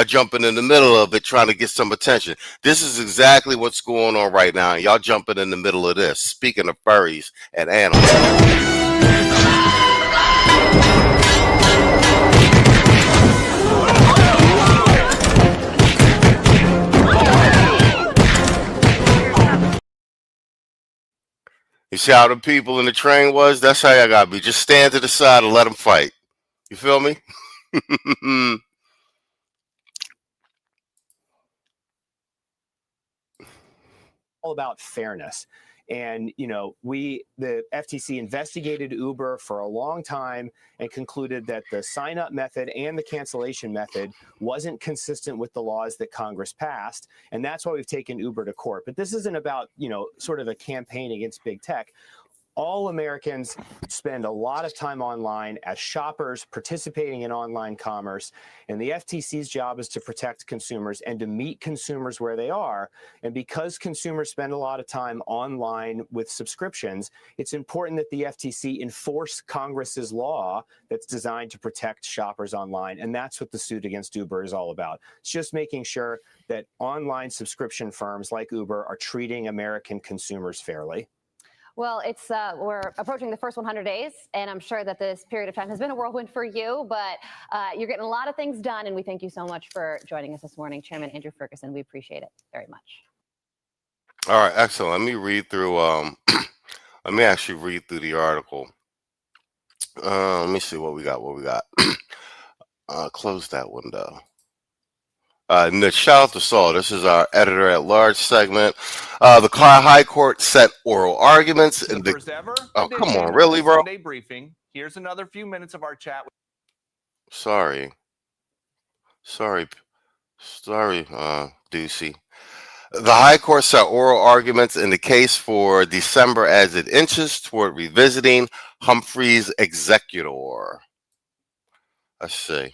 jumping in the middle of it trying to get some attention. This is exactly what's going on right now. Y'all jumping in the middle of this. Speaking of furries and animals. You see how the people in the train was? That's how y'all gotta be. Just stand to the side and let them fight. You feel me? All about fairness. And, the FTC investigated Uber for a long time and concluded that the sign-up method and the cancellation method wasn't consistent with the laws that Congress passed. And that's why we've taken Uber to court. But this isn't about, sort of a campaign against big tech. All Americans spend a lot of time online as shoppers participating in online commerce, and the FTC's job is to protect consumers and to meet consumers where they are. And because consumers spend a lot of time online with subscriptions, it's important that the FTC enforce Congress's law that's designed to protect shoppers online. And that's what the suit against Uber is all about. It's just making sure that online subscription firms like Uber are treating American consumers fairly. Well, it's we're approaching the first 100 days, and I'm sure that this period of time has been a whirlwind for you, but you're getting a lot of things done, and we thank you so much for joining us this morning, Chairman Andrew Ferguson. We appreciate it very much. All right, excellent. Let me read through. Let me actually read through the article. Let me see what we got. Close that window. Shout out to Saul. This is our editor at large segment. The High Court set oral arguments in the first ever come on, really, bro? Sunday briefing. Here's another few minutes of our chat. Sorry, Ducey. The High Court set oral arguments in the case for December as it inches toward revisiting Humphrey's executor. Let's see.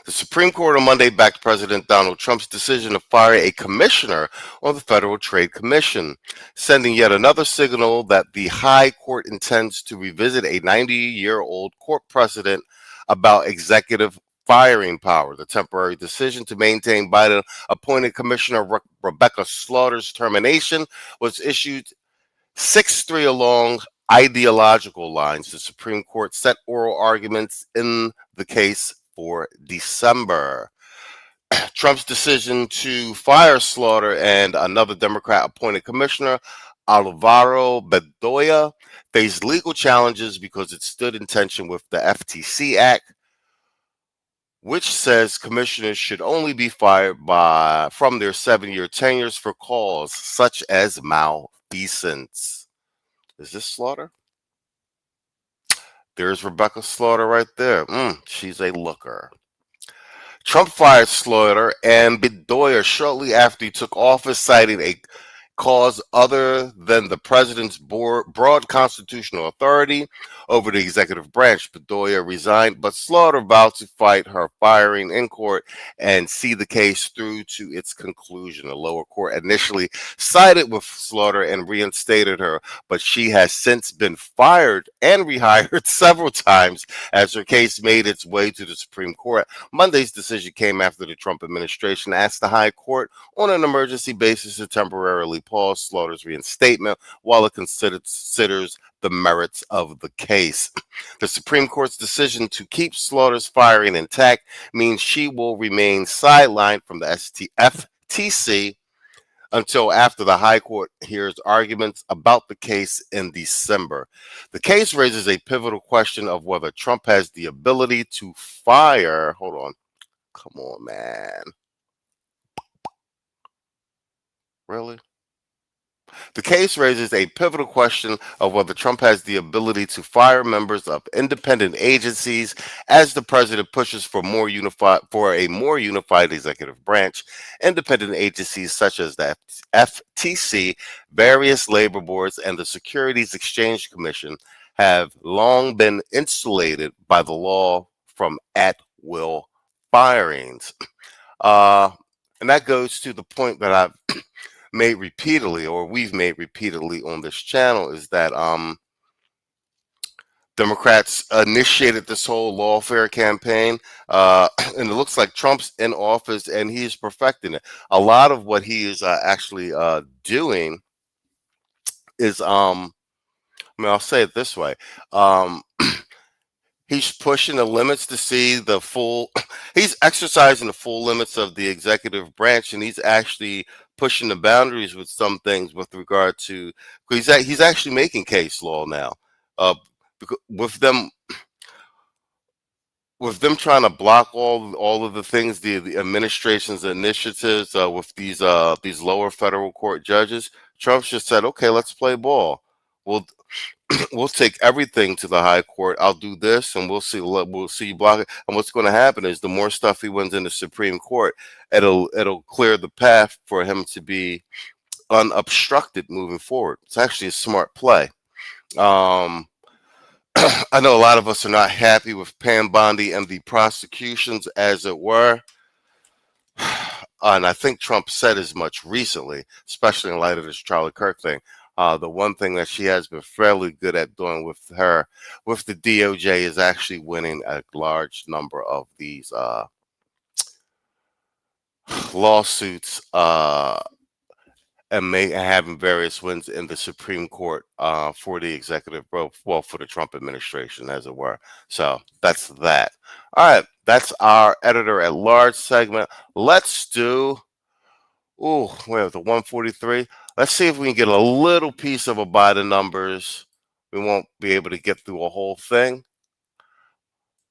The Supreme Court on Monday backed President Donald Trump's decision to fire a commissioner on the Federal Trade Commission, sending yet another signal that the High Court intends to revisit a 90-year-old court precedent about executive firing power. The temporary decision to maintain Biden-appointed Commissioner Rebecca Slaughter's termination was issued 6-3 along ideological lines. The Supreme Court set oral arguments in the case for December. Trump's decision to fire Slaughter and another Democrat-appointed commissioner, Alvaro Bedoya, faced legal challenges because it stood in tension with the FTC Act, which says commissioners should only be fired from their 7-year tenures for cause such as malfeasance. Is this Slaughter? There's Rebecca Slaughter right there. She's a looker. Trump fired Slaughter and Bedoya shortly after he took office, citing a cause other than the president's broad constitutional authority over the executive branch. Bedoya resigned, but Slaughter vowed to fight her firing in court and see the case through to its conclusion. The lower court initially sided with Slaughter and reinstated her, but she has since been fired and rehired several times as her case made its way to the Supreme Court. Monday's decision came after the Trump administration asked the High Court on an emergency basis to temporarily pause Slaughter's reinstatement while it considers the merits of the case. The Supreme Court's decision to keep Slaughter's firing intact means she will remain sidelined from the FTC until after the High Court hears arguments about the case in December. The case raises a pivotal question of whether Trump has the ability to fire. Hold on. Come on, man. Really? The case raises a pivotal question of whether Trump has the ability to fire members of independent agencies as the president pushes for a more unified executive branch. Independent agencies such as the FTC, various labor boards, and the Securities Exchange Commission have long been insulated by the law from at-will firings. And that goes to the point that I've made repeatedly, or we've made repeatedly on this channel, is that Democrats initiated this whole lawfare campaign, and it looks like Trump's in office and he's perfecting it. A lot of what he is actually doing is, I'll say it this way. He's pushing the limits to see the full, he's exercising the full limits of the executive branch, and he's actually pushing the boundaries with some things with regard to, he's actually making case law now. With them trying to block all of the things, the administration's initiatives with these lower federal court judges, Trump's just said, okay, let's play ball. We'll take everything to the High Court. I'll do this, and we'll see you block it. And what's going to happen is the more stuff he wins in the Supreme Court, it'll clear the path for him to be unobstructed moving forward. It's actually a smart play. I know a lot of us are not happy with Pam Bondi and the prosecutions, as it were. And I think Trump said as much recently, especially in light of this Charlie Kirk thing. The one thing that she has been fairly good at doing with the DOJ is actually winning a large number of these lawsuits and having various wins in the Supreme Court for the executive, well, for the Trump administration, as it were. So that's that. All right, that's our editor at large segment. Let's do, we have the 143. Let's see if we can get a little piece of a by the numbers. We won't be able to get through a whole thing,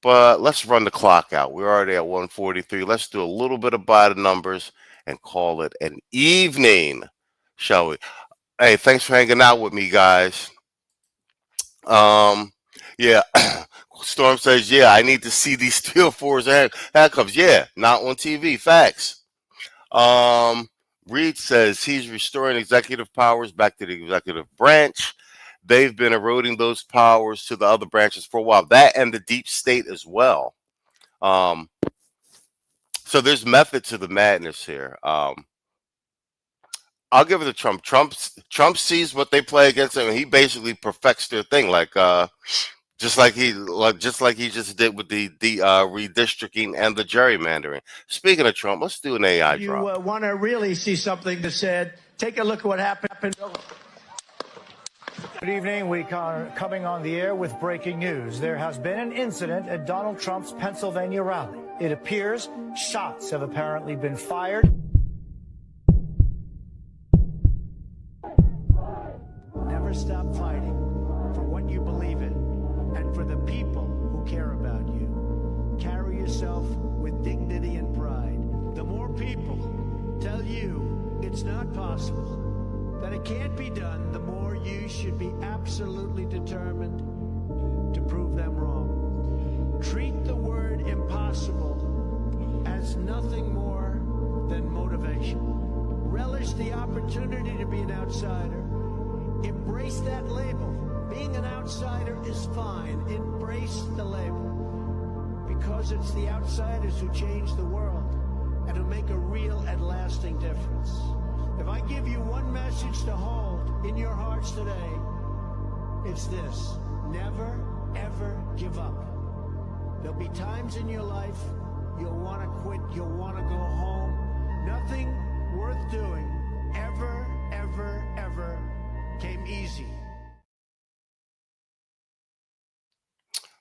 but let's run the clock out. We're already at 143. Let's do a little bit of by the numbers and call it an evening, shall we? Hey, thanks for hanging out with me, guys. Yeah. Storm says, yeah, I need to see these 304s and handcuffs. Yeah, not on TV. Facts. Reed says he's restoring executive powers back to the executive branch. They've been eroding those powers to the other branches for a while. That and the deep state as well. So there's method to the madness here. I'll give it to Trump. Trump sees what they play against him, and he basically perfects their thing, just like he just did with the redistricting and the gerrymandering. Speaking of Trump, let's do an AI drop. You want to really see something that said, take a look at what happened. Good evening. We are coming on the air with breaking news. There has been an incident at Donald Trump's Pennsylvania rally. It appears shots have apparently been fired. Never stop fighting for what you believe in and for the people who care about you. Carry yourself with dignity and pride. The more people tell you it's not possible, that it can't be done, the more you should be absolutely determined to prove them wrong. Treat the word impossible as nothing more than motivation. Relish the opportunity to be an outsider. Embrace that label. Being an outsider is fine. Embrace the label. Because it's the outsiders who change the world and who make a real and lasting difference. If I give you one message to hold in your hearts today, it's this: never, ever give up. There'll be times in your life you'll want to quit, you'll want to go home. Nothing worth doing ever, ever, ever came easy.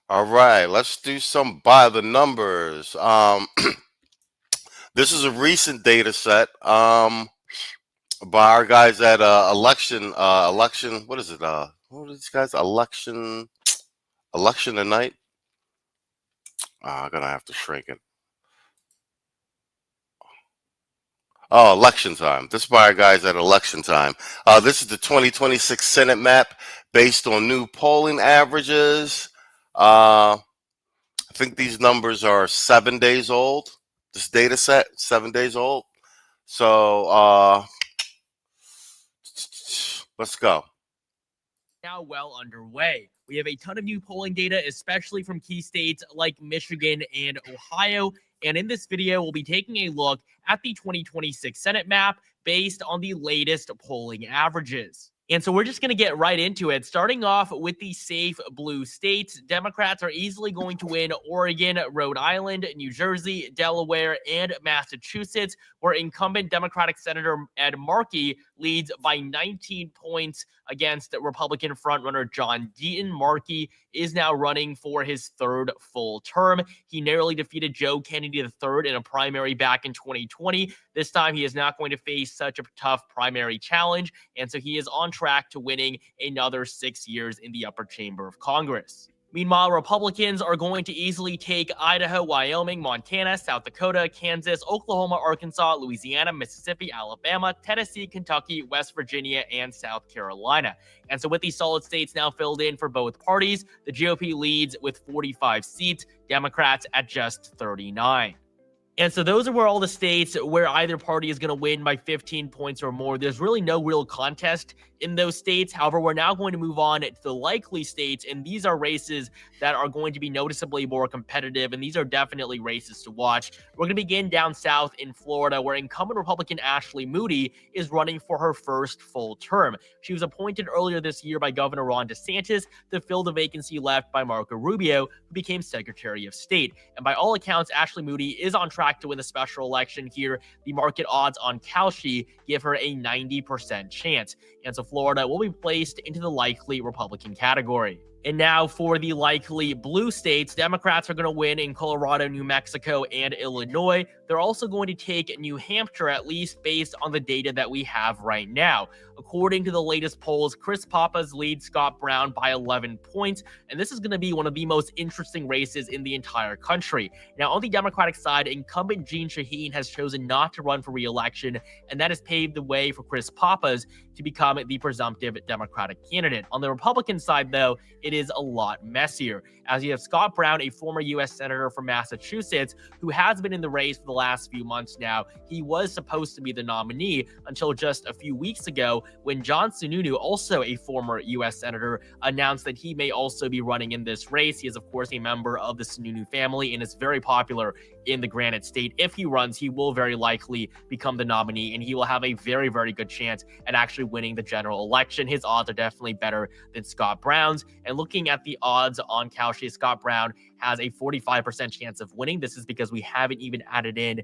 All right, let's do some by the numbers. This is a recent data set by our guys at election. What is it? What are these guys? Election tonight. I'm gonna have to shrink it. Oh, election time. This is by our guys at election time. This is the 2026 Senate map based on new polling averages. I think these numbers are 7 days old. This data set, 7 days old. So let's go. Now well underway. We have a ton of new polling data, especially from key states like Michigan and Ohio. And in this video, we'll be taking a look at the 2026 Senate map based on the latest polling averages. And so we're just going to get right into it. Starting off with the safe blue states, Democrats are easily going to win Oregon, Rhode Island, New Jersey, Delaware, and Massachusetts, where incumbent Democratic Senator Ed Markey leads by 19 points against Republican frontrunner John Deaton. Markey is now running for his third full term. He narrowly defeated Joe Kennedy III in a primary back in 2020. This time, he is not going to face such a tough primary challenge, and so he is on track to winning another 6 years in the upper chamber of Congress. Meanwhile, Republicans are going to easily take Idaho, Wyoming, Montana, South Dakota, Kansas, Oklahoma, Arkansas, Louisiana, Mississippi, Alabama, Tennessee, Kentucky, West Virginia, and South Carolina. And so with these solid states now filled in for both parties, the GOP leads with 45 seats, Democrats at just 39. And so those are where all the states where either party is going to win by 15 points or more. There's really no real contest in those states. However, we're now going to move on to the likely states, and these are races that are going to be noticeably more competitive, and these are definitely races to watch. We're going to begin down south in Florida, where incumbent Republican Ashley Moody is running for her first full term. She was appointed earlier this year by Governor Ron DeSantis to fill the vacancy left by Marco Rubio, who became Secretary of State. And by all accounts, Ashley Moody is on track to win the special election here. The market odds on 𝐊𝐔𝐄 give her a 90% chance. And so Florida will be placed into the likely Republican category. And now for the likely blue states, Democrats are going to win in Colorado, New Mexico, and Illinois. They're also going to take New Hampshire, at least based on the data that we have right now. According to the latest polls, Chris Pappas leads Scott Brown by 11 points, and this is going to be one of the most interesting races in the entire country. Now, on the Democratic side, incumbent Jeanne Shaheen has chosen not to run for re-election, and that has paved the way for Chris Pappas to become the presumptive Democratic candidate. On the Republican side, though, it is a lot messier, as you have Scott Brown, a former U.S. Senator from Massachusetts, who has been in the race for the last few months now. He was supposed to be the nominee until just a few weeks ago, when John Sununu, also a former U.S. Senator, announced that he may also be running in this race. He is, of course, a member of the Sununu family and is very popular in the Granite State. If he runs, he will very likely become the nominee, and he will have a very, very good chance at actually winning the general election. His odds are definitely better than Scott Brown's. And looking at the odds on 𝐊𝐔𝐄, Scott Brown has a 45% chance of winning. This is because we haven't even added in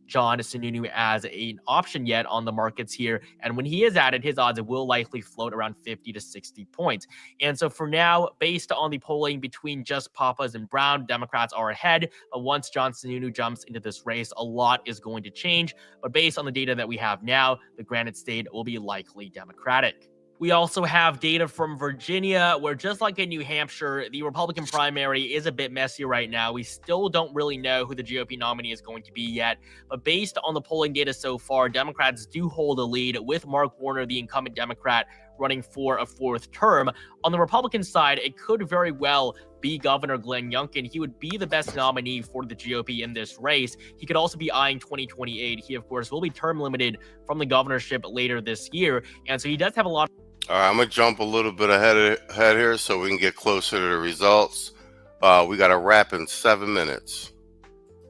John Sununu as an option yet on the markets here. And when he is added, his odds will likely float around 50 to 60 points. And so for now, based on the polling between just Pappas and Brown, Democrats are ahead. But once John Sununu jumps into this race, a lot is going to change. But based on the data that we have now, the Granite State will be likely Democratic. We also have data from Virginia, where just like in New Hampshire, the Republican primary is a bit messy right now. We still don't really know who the GOP nominee is going to be yet. But based on the polling data so far, Democrats do hold a lead, with Mark Warner, the incumbent Democrat, running for a fourth term. On the Republican side, it could very well be Governor Glenn Youngkin. He would be the best nominee for the GOP in this race. He could also be eyeing 2028. He, of course, will be term limited from the governorship later this year. And so he does have a lot. All right, I'm going to jump a little bit ahead here so we can get closer to the results. We got to wrap in 7 minutes.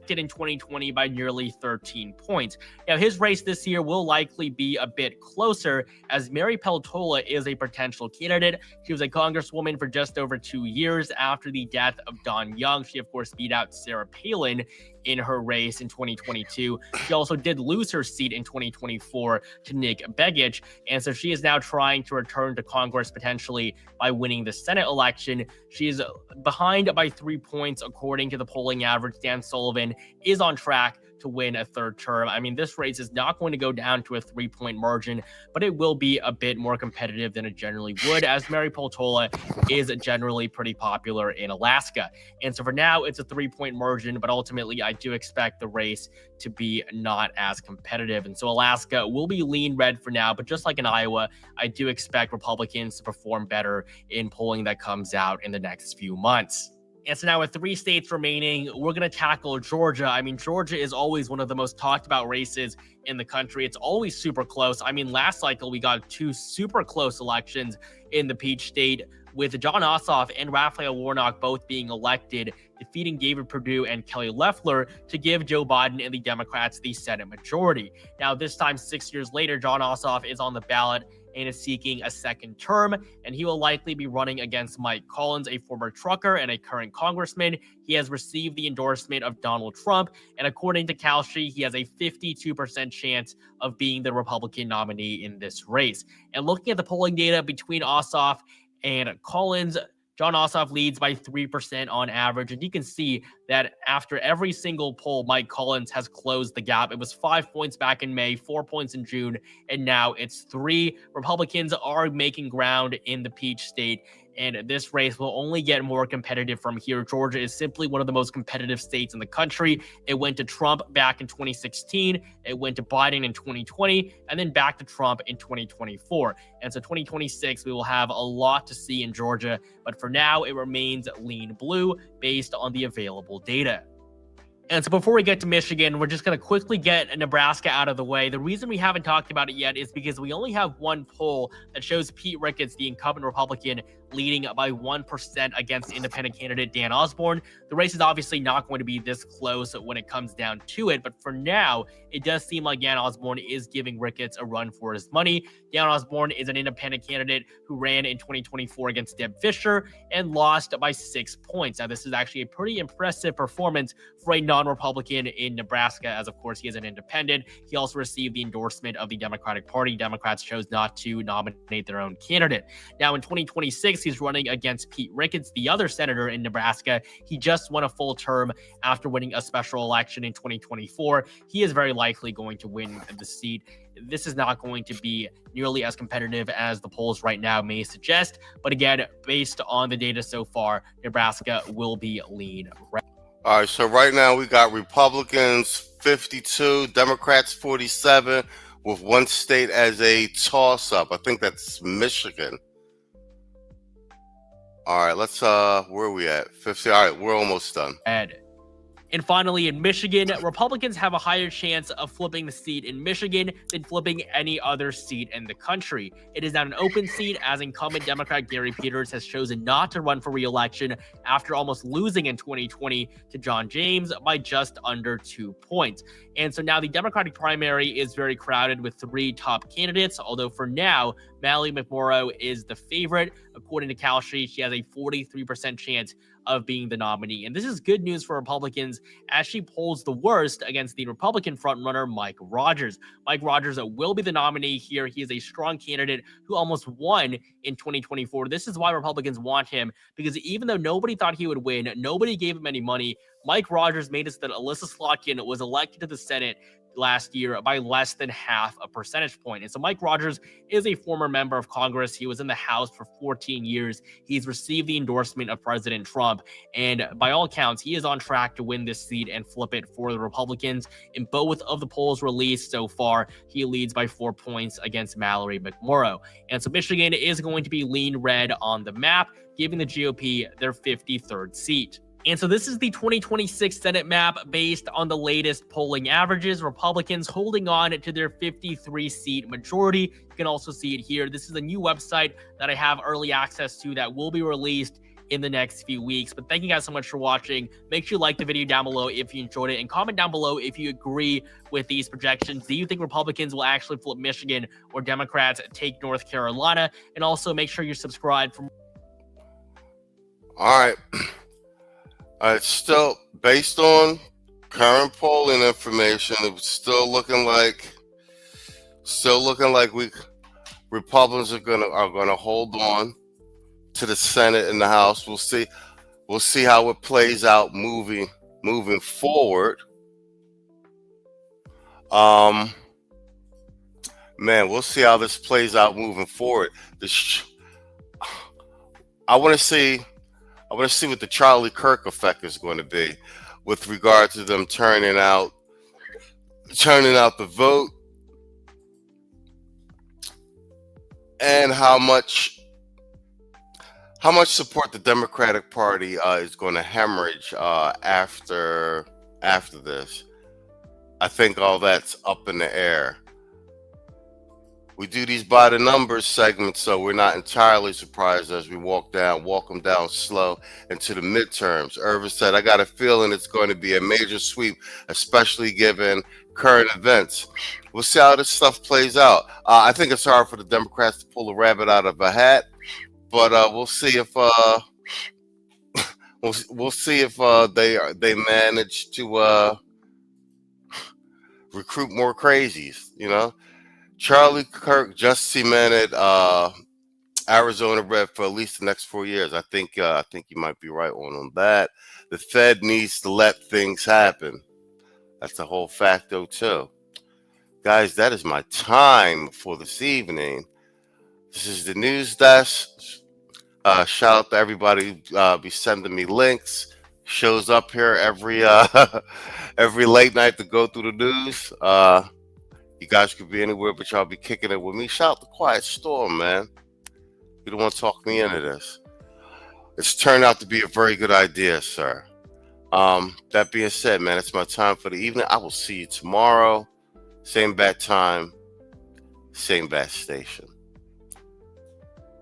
In 2020 by nearly 13 points. Now, his race this year will likely be a bit closer, as Mary Peltola is a potential candidate. She was a congresswoman for just over 2 years after the death of Don Young. She, of course, beat out Sarah Palin in her race in 2022. She also did lose her seat in 2024 to Nick Begich, and so she is now trying to return to Congress potentially by winning the Senate election. She is behind by 3 points according to the polling average. Dan Sullivan is on track to win a third term. I mean, this race is not going to go down to a 3-point margin, but it will be a bit more competitive than it generally would, as Mary Peltola is generally pretty popular in Alaska. And so for now, it's a 3-point margin, but ultimately I do expect the race to be not as competitive. And so Alaska will be lean red for now, but just like in Iowa, I do expect Republicans to perform better in polling that comes out in the next few months. And so now with 3 states remaining, we're going to tackle Georgia. I mean, Georgia is always one of the most talked about races in the country. It's always super close. I mean, last cycle, we got 2 super close elections in the Peach State, with Jon Ossoff and Raphael Warnock both being elected, defeating David Perdue and Kelly Loeffler to give Joe Biden and the Democrats the Senate majority. Now, this time, 6 years later, Jon Ossoff is on the ballot and is seeking a second term, and he will likely be running against Mike Collins, a former trucker and a current congressman. He has received the endorsement of Donald Trump, and according to 𝐊𝐔𝐄, he has a 52% chance of being the Republican nominee in this race. And looking at the polling data between Ossoff and Collins, Jon Ossoff leads by 3% on average, and you can see that after every single poll, Mike Collins has closed the gap. It was 5 points back in May, 4 points in June, and now it's 3. Republicans are making ground in the Peach State, and this race will only get more competitive from here. Georgia is simply one of the most competitive states in the country. It went to Trump back in 2016, it went to Biden in 2020, and then back to Trump in 2024. And so 2026, we will have a lot to see in Georgia, but for now, it remains lean blue based on the available data. And so before we get to Michigan, we're just going to quickly get Nebraska out of the way. The reason we haven't talked about it yet is because we only have one poll that shows Pete Ricketts, the incumbent Republican, leading by 1% against independent candidate Dan Osborne. The race is obviously not going to be this close when it comes down to it, but for now, it does seem like Dan Osborne is giving Ricketts a run for his money. Dan Osborne is an independent candidate who ran in 2024 against Deb Fischer and lost by 6 points. Now, this is actually a pretty impressive performance for a non-Republican in Nebraska, as of course he is an independent. He also received the endorsement of the Democratic Party. Democrats chose not to nominate their own candidate. Now, in 2026, he's running against Pete Ricketts, the other senator in Nebraska. He just won a full term after winning a special election in 2024. He is very likely going to win the seat. This is not going to be nearly as competitive as the polls right now may suggest. But again, based on the data so far, Nebraska will be lean red. All right, so right now we got Republicans 52, Democrats 47, with one state as a toss-up. I think that's Michigan. All right, let's, where are we at? 50. All right, we're almost done. And finally, in Michigan, Republicans have a higher chance of flipping the seat in Michigan than flipping any other seat in the country. It is now an open seat, as incumbent Democrat Gary Peters has chosen not to run for re-election after almost losing in 2020 to John James by just under 2 points. And so now the Democratic primary is very crowded with 3 top candidates, although for now, Mallory McMorrow is the favorite. According to 𝐘𝐿, she has a 43% chance of being the nominee. And this is good news for Republicans as she polls the worst against the Republican frontrunner, Mike Rogers. Mike Rogers will be the nominee here. He is a strong candidate who almost won in 2024. This is why Republicans want him, because even though nobody thought he would win, nobody gave him any money, Mike Rogers made it so that Alyssa Slotkin was elected to the Senate last year by less than half a percentage point. And so Mike Rogers is a former member of Congress. He was in the House for 14 years. He's received the endorsement of President Trump. And by all accounts, he is on track to win this seat and flip it for the Republicans. In both of the polls released so far, he leads by 4 points against Mallory McMorrow. And so Michigan is going to be lean red on the map, giving the GOP their 53rd seat. And so this is the 2026 Senate map based on the latest polling averages. Republicans holding on to their 53-seat majority. You can also see it here. This is a new website that I have early access to that will be released in the next few weeks. But thank you guys so much for watching. Make sure you like the video down below if you enjoyed it, and comment down below if you agree with these projections. Do you think Republicans will actually flip Michigan, or Democrats take North Carolina? And also make sure you're subscribed for All right. It's still based on current polling information. It's still looking like Republicans are gonna hold on to the Senate and the House. We'll see how it plays out moving forward. Man, we'll see how this plays out moving forward. I want to see what the Charlie Kirk effect is going to be with regard to them turning out the vote, and how much support the Democratic Party is going to hemorrhage after this. I think all that's up in the air. We do these by the numbers segments, so we're not entirely surprised as we walk them down slow into the midterms. Irvin said, I got a feeling it's going to be a major sweep, especially given current events. We'll see how this stuff plays out. I think it's hard for the Democrats to pull a rabbit out of a hat, but we'll see if they manage to recruit more crazies, you know. Charlie Kirk just cemented Arizona red for at least the next 4 years. I think you might be right on that. The Fed needs to let things happen. That's the whole facto too. Guys, that is my time for this evening. This is the news desk. Shout out to everybody who be sending me links. Shows up here every late night to go through the news. You guys could be anywhere, but y'all be kicking it with me. Shout out to Quiet Storm, man. You don't want to talk me into this. It's turned out to be a very good idea, sir. That being said, man, it's my time for the evening. I will see you tomorrow. Same bat time, same bat station.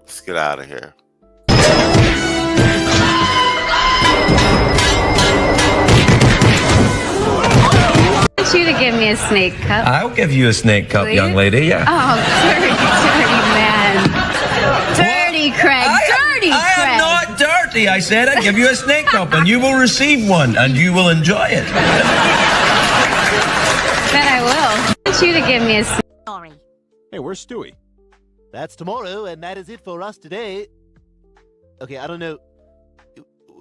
Let's get out of here. I want you to give me a snake cup. I'll give you a snake cup, young lady, yeah. Oh, dirty man. Dirty Craig. Dirty Craig. I am not dirty. I said I'd give you a snake cup, and you will receive one, and you will enjoy it. Bet I will. I want you to give me a snake. Sorry. Hey, where's Stewie? That's tomorrow, and that is it for us today. Okay, I don't know.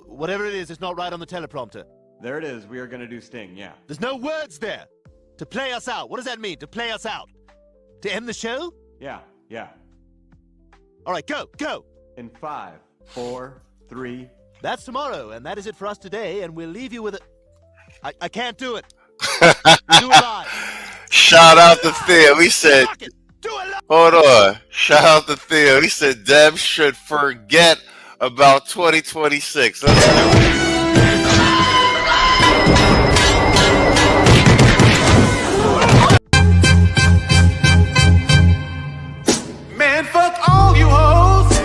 Whatever it is, it's not right on the teleprompter. There it is. We are going to do Sting, yeah. There's no words there. To play us out. What does that mean, to play us out? To end the show? Yeah. All right, go. In 5, 4, 3. That's tomorrow, and that is it for us today, and we'll leave you with a... I can't do it. Do it live. Shout out to Theo. He said... Hold on. Shout out to Theo. He said Deb should forget about 2026. Let's do it. Man, fuck all you hoes.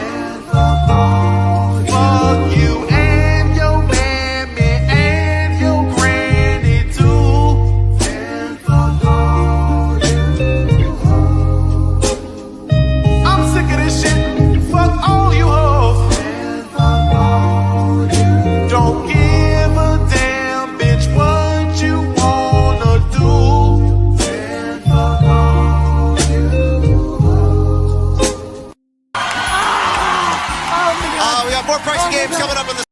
Fuck you and your mammy and your granny too. I'm sick of this shit. Fuck all you hoes. Don't give a damn, bitch, what you wanna do. We got more pricing games coming up in the